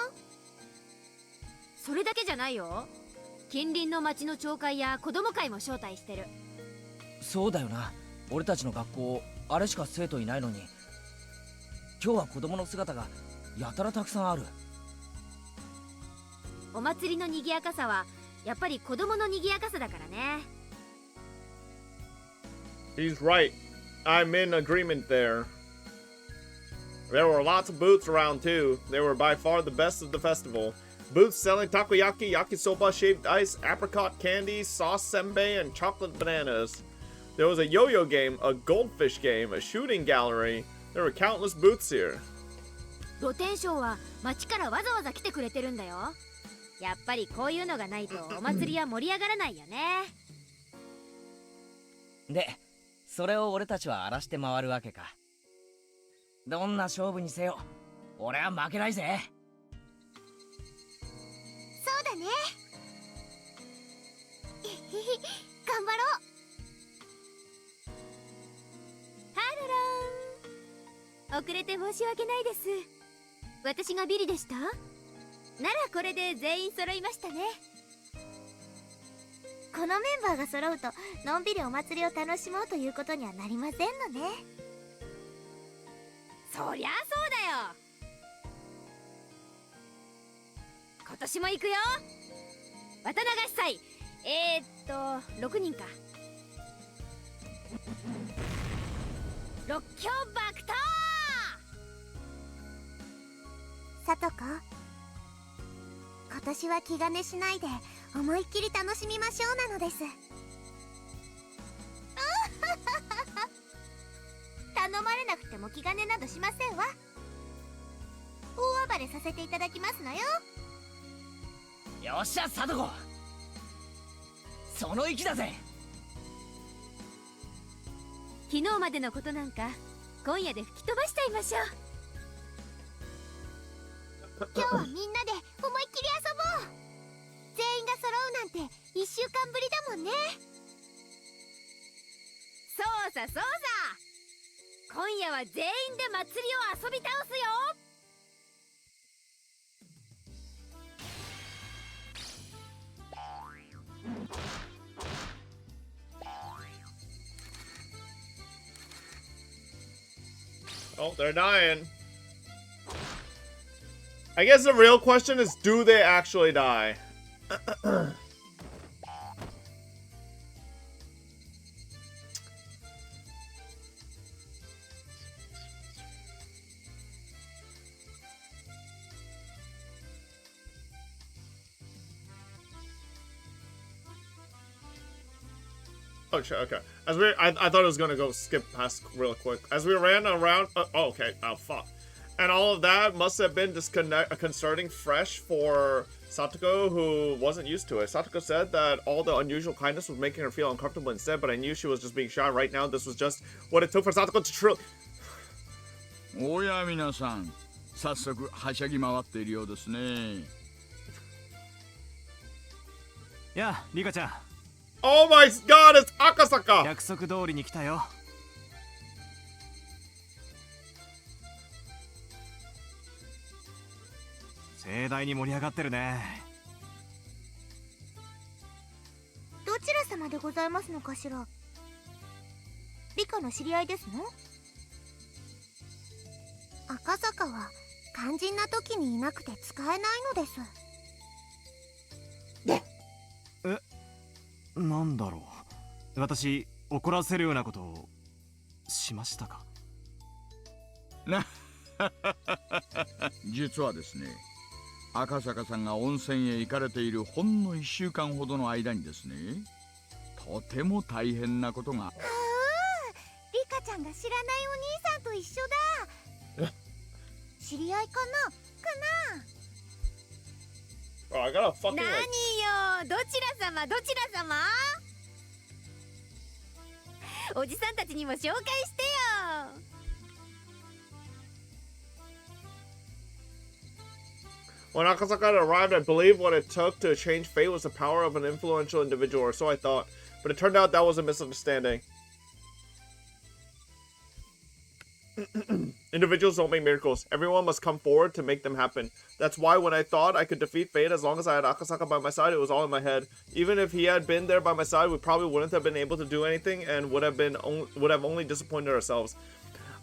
それだけじゃないよ。近隣の町の町会や子供会も招待してる。そうだよな。俺たちの学校あれしか生徒いないのに、今日は子供の姿がやたらたくさんある。お祭りの賑やかさはやっぱり子供の賑やかさだからね。He's right. I'm in agreement there. There were lots of booths around too. They were by far the best of the festival. Booths selling takoyaki, yakisoba, shaved ice, apricot candy, sauce senbei, and chocolate bananas. There was a yo-yo game, a goldfish game, a shooting gallery. There were countless booths here. 露天商は町からわざわざ来てくれてるんだよ。やっぱりこういうのがないとお祭りは盛り上がらないよね。で、それを俺たちは荒らして回るわけか。どんな勝負にせよ、俺は負けないぜ。そうだね。頑張ろう。ハロロン、遅れて申し訳ないです。私がビリでした？ならこれで全員揃いましたね。このメンバーが揃うとのんびりお祭りを楽しもうということにはなりませんのね。そりゃそうだよ。今年も行くよ。綿流し祭。6人か。六強爆投。さとこ、今年は気兼ねしないで思いっきり楽しみましょうなのです。頼まれなくても気兼ねなどしませんわ。大暴れさせていただきますのよ。よっしゃ、サトコ、その息だぜ。昨日までのことなんか今夜で吹き飛ばしちゃいましょう。今日はみんなで思いっきり遊ぼう。全員が揃うなんて1週間ぶりだもんね。そうさそうさ、今夜は全員で祭りを遊び倒すよ。Oh, they're dying. I guess the real question is, do they actually die? Oh, sure, okay. As I thought it was gonna go skip past real quick. As we ran around, oh, okay, oh fuck. And all of that must have been disconcerting fresh for Satoko, who wasn't used to it. Satoko said that all the unusual kindness was making her feel uncomfortable instead, but I knew she was just being shy. Right now, this was just what it took for Satoko to truly... おや皆さん、早速はしゃぎ回っているようですね。やあ、リカちゃん。Oh my god, it's Akasaka! 約束通りに来たよ。盛大に盛り上がってるね。どちら様でございますのかしら。リカの知り合いですの？赤坂は肝心な時にいなくて使えないのです。なんだろう。私、怒らせるようなことをしましたか？実はですね、赤坂さんが温泉へ行かれているほんの1週間ほどの間にですね、とても大変なことが。リカちゃんが知らないお兄さんと一緒だ。知り合いかな？ Oh, I got a fucking 何よ、どちら様どちら様？おじさんたちにも紹介してよ。When Akasaka had arrived, I believed what it took to change fate was the power of an influential individual, or so I thought. But it turned out that was a misunderstanding. Individuals don't make miracles. Everyone must come forward to make them happen. That's why when I thought I could defeat fate as long as I had Akasaka by my side, it was all in my head. Even if he had been there by my side, we probably wouldn't have been able to do anything and would have only disappointed ourselves.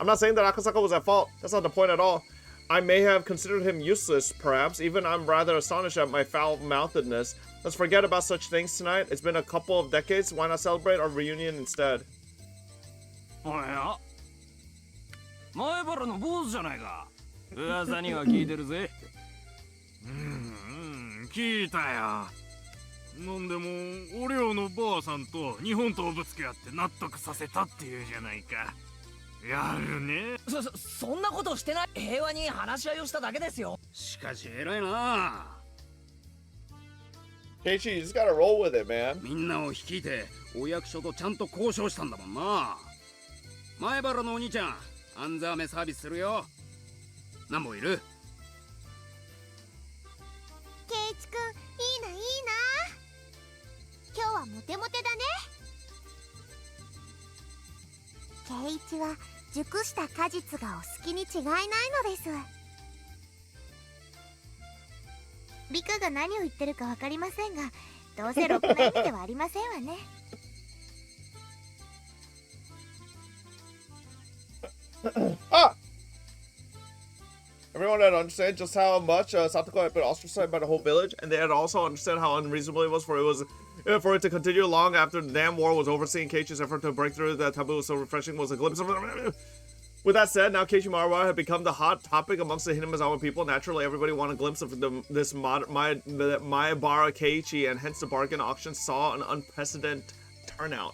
I'm not saying that Akasaka was at fault. That's not the point at all. I may have considered him useless, perhaps. Even I'm rather astonished at my foul-mouthedness. Let's forget about such things tonight. It's been a couple of decades. Why not celebrate our reunion instead? 前原の坊主じゃないか。噂には聞いてるぜ。聞いたよ。なんでも、お寮のばあさんと日本刀ぶつけ合って納得させたっていうじゃないか。やるね。そんなことしてない。平和に話し合いをしただけですよ。しかし偉いな。Keiichi, you just gotta roll with it, man. みんなを率いてお役所とちゃんと交渉したんだもんな。前原のお兄ちゃん、アンザーメサービスするよ。何本いる？ケイチくん、いいな。今日はモテモテだね。ケイチは熟した果実がお好きに違いないのです。リカが何を言ってるかわかりませんが、どうせろくな意味ではありませんわね。Ah! Everyone had understood just how much Satoko had been ostracized by the whole village, and they had also understood how unreasonable it was for it to continue long after the damn war was over. Seeing Keiichi's effort to break through the taboo was so refreshing was a glimpse of... With that said, now Keiichi Maruwa had become the hot topic amongst the Hinamizawa people. Naturally, everybody wanted a glimpse of this Maebara Keiichi, and hence the bargain auction saw an unprecedented turnout.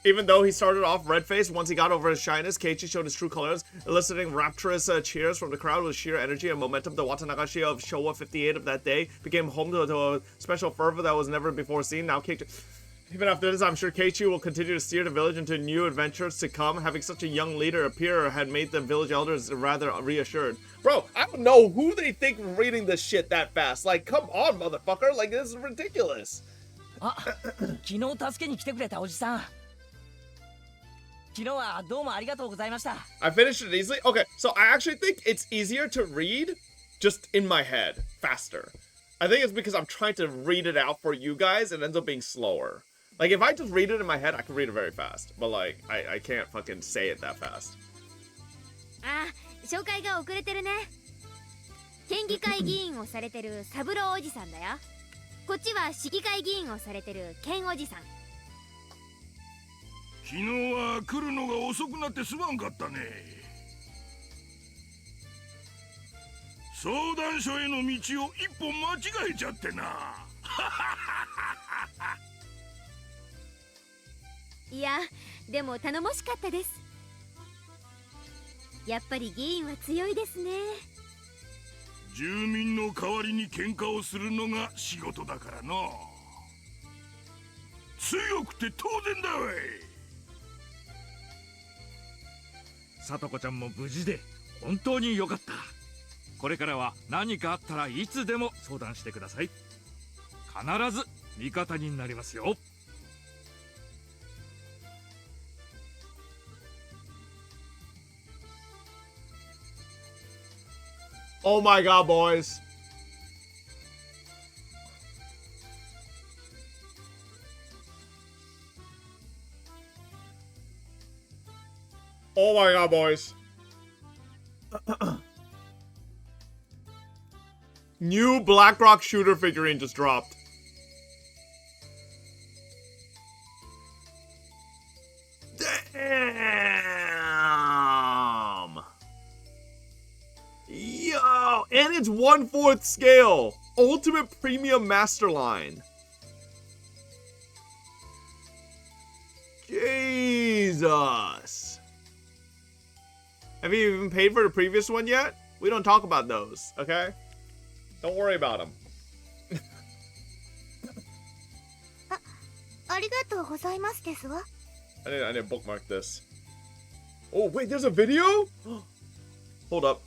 Even though he started off red-faced, once he got over his shyness, Keiichi showed his true colors, eliciting rapturous cheers from the crowd with sheer energy and momentum. The Watanagashi of Showa 58 of that day became home to a special fervor that was never before seen. Now Keiichi... Even after this, I'm sure Keiichi will continue to steer the village into new adventures to come. Having such a young leader appear had made the village elders rather reassured. Bro, I don't know who they think reading this shit that fast. Like, come on, motherfucker. Like, this is ridiculous. あ、昨日助けに来てくれたおじさん。昨日はどうもありがとうございました。I finished it easily? Okay, so I actually think it's easier to read just in my head, faster. I think it's because I'm trying to read it out for you guys, it ends up being slower. Like, if I just read it in my head, I can read it very fast. But, like, I can't fucking say it that fast. あ、紹介が遅れてるね。県議会議員をされてる三郎おじさんだよ。こっちは市議会議員をされてる健おじさん。昨日は来るのが遅くなってすまんかったね。相談所への道を一本間違えちゃってな。いや、でも頼もしかったです。やっぱり議員は強いですね。住民の代わりに喧嘩をするのが仕事だからな。強くて当然だわい。さとこちゃんも無事で本当に良かった。これからは何かあったらいつでも相談してください。必ず味方になりますよ。Oh my god, boys. Oh my god, boys. New BlackRock shooter figurine just dropped. Damn. Yo, and it's 1/4 scale. Ultimate Premium Master Line. Jesus. Have you even paid for the previous one yet? We don't talk about those, okay? Don't worry about them. ありがとうございますですわ。I need to bookmark this. Oh, wait, there's a video? Hold up.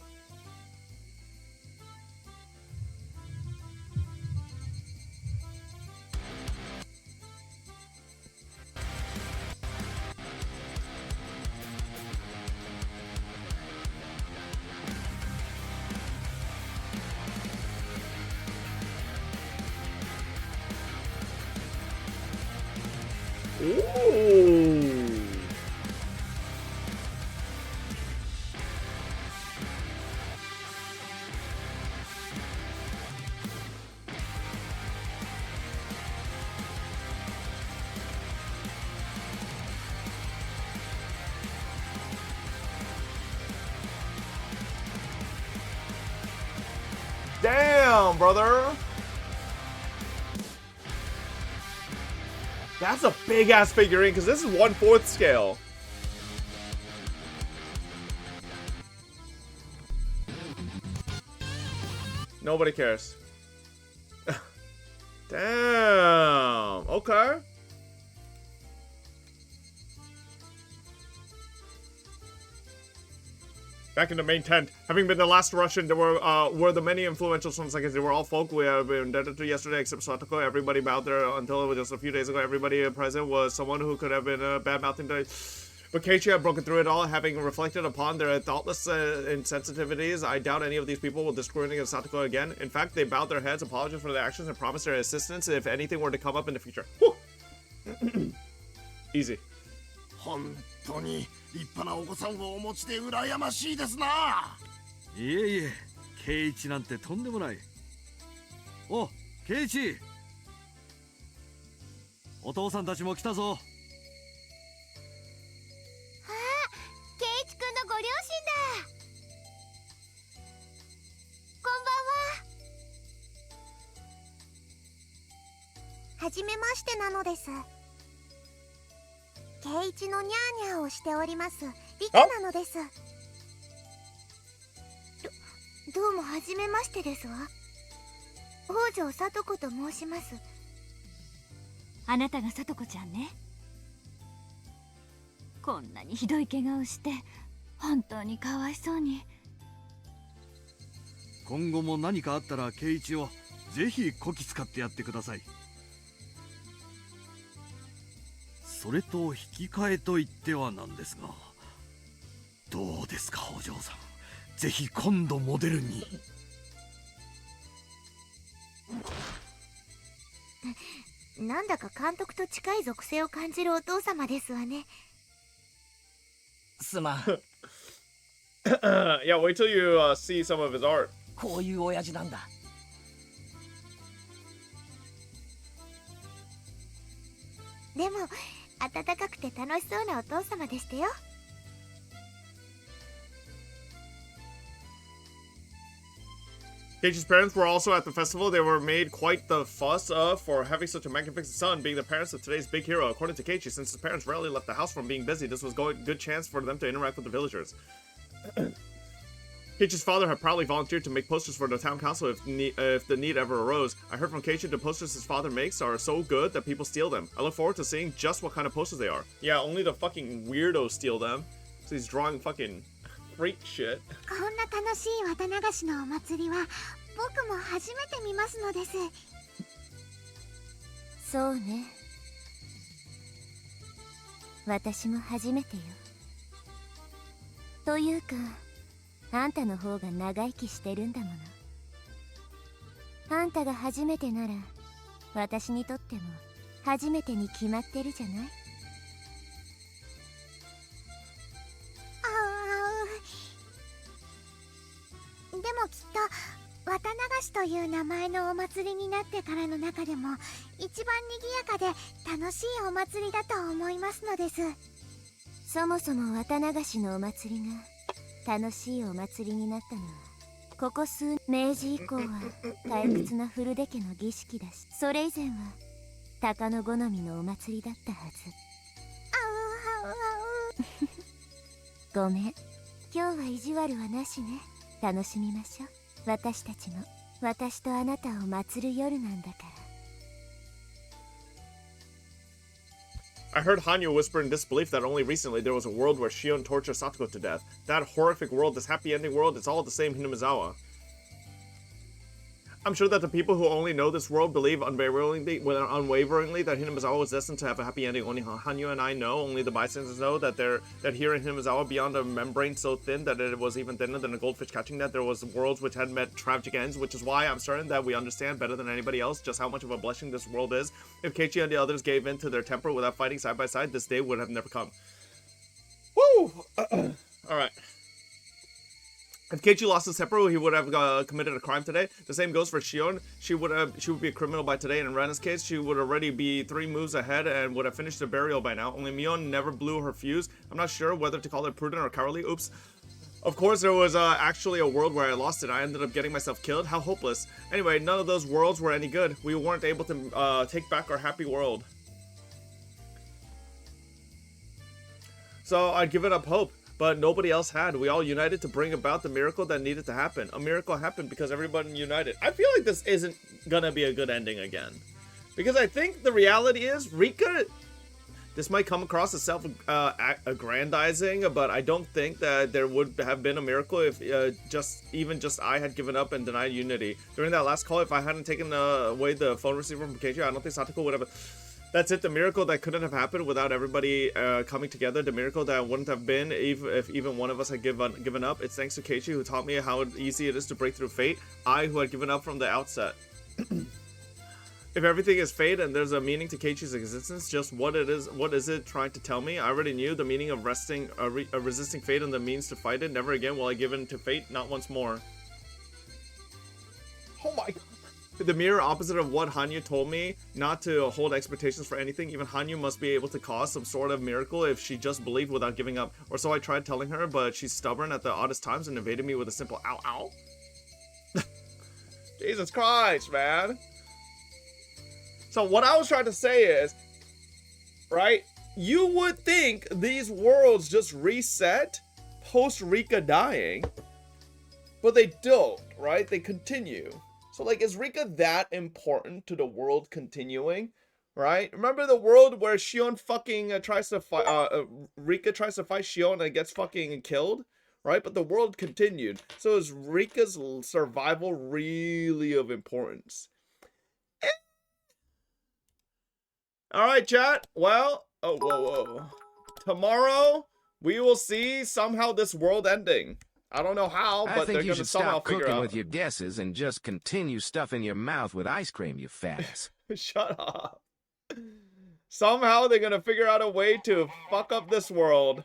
Damn, brother. That's a big ass figurine because this is 1/4 scale. Nobody cares. Damn. Okay. Back in the main tent, having been the last Russian, there were the many influential ones. Like they were all folk we have been indebted to yesterday, except Satoko. Everybody bowed there until it was just a few days ago. Everybody present was someone who could have been bad mouthing today. But Keiichi had broken through it all, having reflected upon their thoughtless insensitivities. I doubt any of these people will discriminate against Satoko again. In fact, they bowed their heads, apologized for their actions, and promised their assistance if anything were to come up in the future. Easy. 本当に立派なお子さんをお持ちで羨ましいですな。いえいえ、ケイイチなんてとんでもない。お、ケイイチ。お父さんたちも来たぞ。あ、ケイイチくんのご両親だ。こんばんは。はじめましてなのです。ケイイチのニャーニャーをしておりますリカなのです。どうもはじめましてですわ。北条さと子と申します。あなたがさと子ちゃんね。こんなにひどい怪我をして本当にかわいそうに。今後も何かあったらケイイチをぜひこき使ってやってください。それと引き換えと言ってはなんですが、どうですかお嬢さん、ぜひ今度モデルに。なんだか監督と近い属性を感じるお父様ですわね。すまん。Yeah, wait till you see some of his art. こういう親父なんだ。でも温かくて楽しそうなお父様でしたよ。Keiichi's parents were also at the festival. They were made quite the fuss of for having such a magnificent son, being the parents of today's big hero. According to Keiichi, since his parents rarely left the house from being busy, this was a good chance for them to interact with the villagers. Keiichi's father had proudly volunteered to make posters for the town council if the need ever arose. I heard from Keiichi the posters his father makes are so good that people steal them. I look forward to seeing just what kind of posters they are. Yeah, only the fucking weirdos steal them. So he's drawing fucking freak shit. こんな楽しい綿流しのお祭りは僕も初めて見ますのです。そうね。私も初めてよ。というか、あんたの方が長生きしてるんだもの。あんたが初めてなら、私にとっても初めてに決まってるじゃない？でもきっと綿流しという名前のお祭りになってからの中でも一番賑やかで楽しいお祭りだと思いますのです。そもそも綿流しのお祭りが楽しいお祭りになったのはここ明治以降は退屈な古出家の儀式だし、それ以前は鷹の好みのお祭りだったはず。ごめん、今日は意地悪はなしね。楽しみましょう。私たちの、私とあなたを祭る夜なんだから。 I heard Hanyo whisper in disbelief that only recently there was a world where Shion tortured Satoko to death. That horrific world, this happy ending world, it's all the same Hinamizawa. I'm sure that the people who only know this world believe unwaveringly that Hinamizawa was destined to have a happy ending. Only Hanyo and I know, only the bystanders know that here in Hinamizawa, beyond a membrane so thin that it was even thinner than a goldfish catching net, there was worlds which had met tragic ends, which is why I'm certain that we understand better than anybody else just how much of a blessing this world is. If Keiichi and the others gave in to their temper without fighting side by side, this day would have never come. Woo! Alright. If Keiichi lost his temper, he would have committed a crime today. The same goes for Shion. She would be a criminal by today, and in Rena's case, she would already be 3 moves ahead and would have finished the burial by now. Only Mion never blew her fuse. I'm not sure whether to call it prudent or cowardly. Oops. Of course, there was actually a world where I lost it. I ended up getting myself killed. How hopeless. Anyway, none of those worlds were any good. We weren't able to take back our happy world. So I'd given up hope, but nobody else had. We all united to bring about the miracle that needed to happen. A miracle happened because everybody united. I feel like this isn't gonna be a good ending again. Because I think the reality is, Rika... This might come across as self-aggrandizing, but I don't think that there would have been a miracle if just I had given up and denied Unity. During that last call, if I hadn't taken away the phone receiver from Keiji, I don't think Satoko would have... That's it, the miracle that couldn't have happened without everybody coming together. The miracle that wouldn't have been if even one of us had given up. It's thanks to Keiji who taught me how easy it is to break through fate. I who had given up from the outset. If everything is fate and there's a meaning to Keiichi's existence, just what is it trying to tell me? I already knew the meaning of resisting fate and the means to fight it. Never again will I give in to fate, not once more. Oh my god. The mirror opposite of what Hanyu told me, not to hold expectations for anything. Even Hanyu must be able to cause some sort of miracle if she just believed without giving up. Or so I tried telling her, but she's stubborn at the oddest times and evaded me with a simple ow ow. Jesus Christ, man. So what I was trying to say is, right, you would think these worlds just reset post Rika dying, but they don't, right? They continue. So like, is Rika that important to the world continuing, right? Remember the world where Shion fucking tries to fight, Rika tries to fight Shion and gets fucking killed, right? But the world continued. So is Rika's survival really of importance? Alright, chat. Well, oh, whoa. Tomorrow, we will see somehow this world ending. I don't know how, but they're going to somehow figure out. I think you should stop cooking with your guesses and just continue stuffing your mouth with ice cream, you fat ass. Shut up. Somehow they're going to figure out a way to fuck up this world.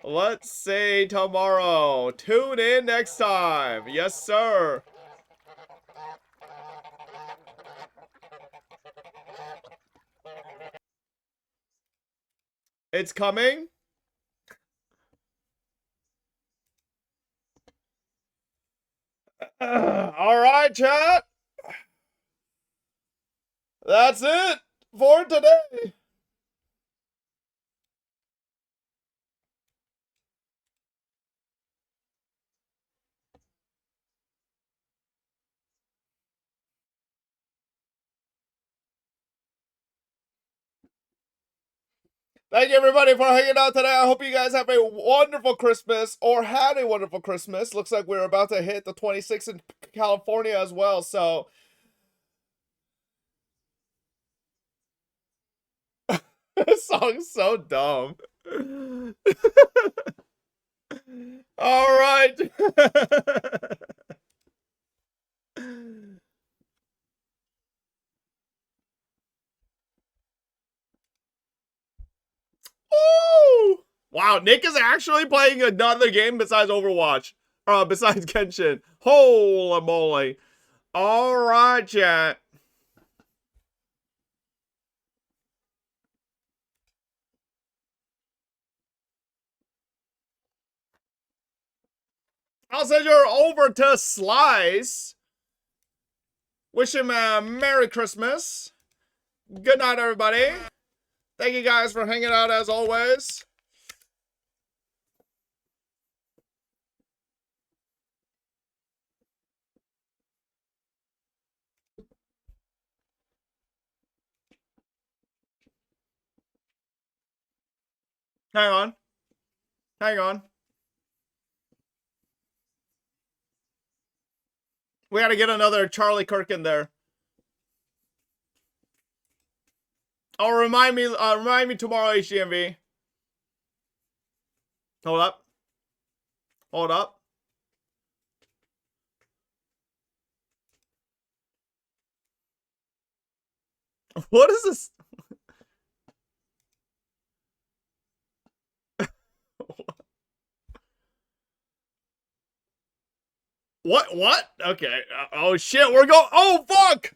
Let's say tomorrow. Tune in next time. Yes, sir. It's coming. All right, chat. That's it for today. Thank you everybody for hanging out today. I hope you guys have a wonderful Christmas or had a wonderful Christmas. Looks like we're about to hit the 26th in California as well, so. This song's so dumb. All right. Ooh! Wow, Nick is actually playing another game besides Overwatch. Besides Genshin. Holy moly. Alright, chat. I'll send you over to Slice. Wish him a Merry Christmas. Good night, everybody. Thank you guys for hanging out as always. Hang on. Hang on. We gotta get another Charlie Kirk in there. Oh, remind me tomorrow, HDMV. Hold up. Hold up. What is this? What? Okay. Oh shit, we're going. Oh fuck!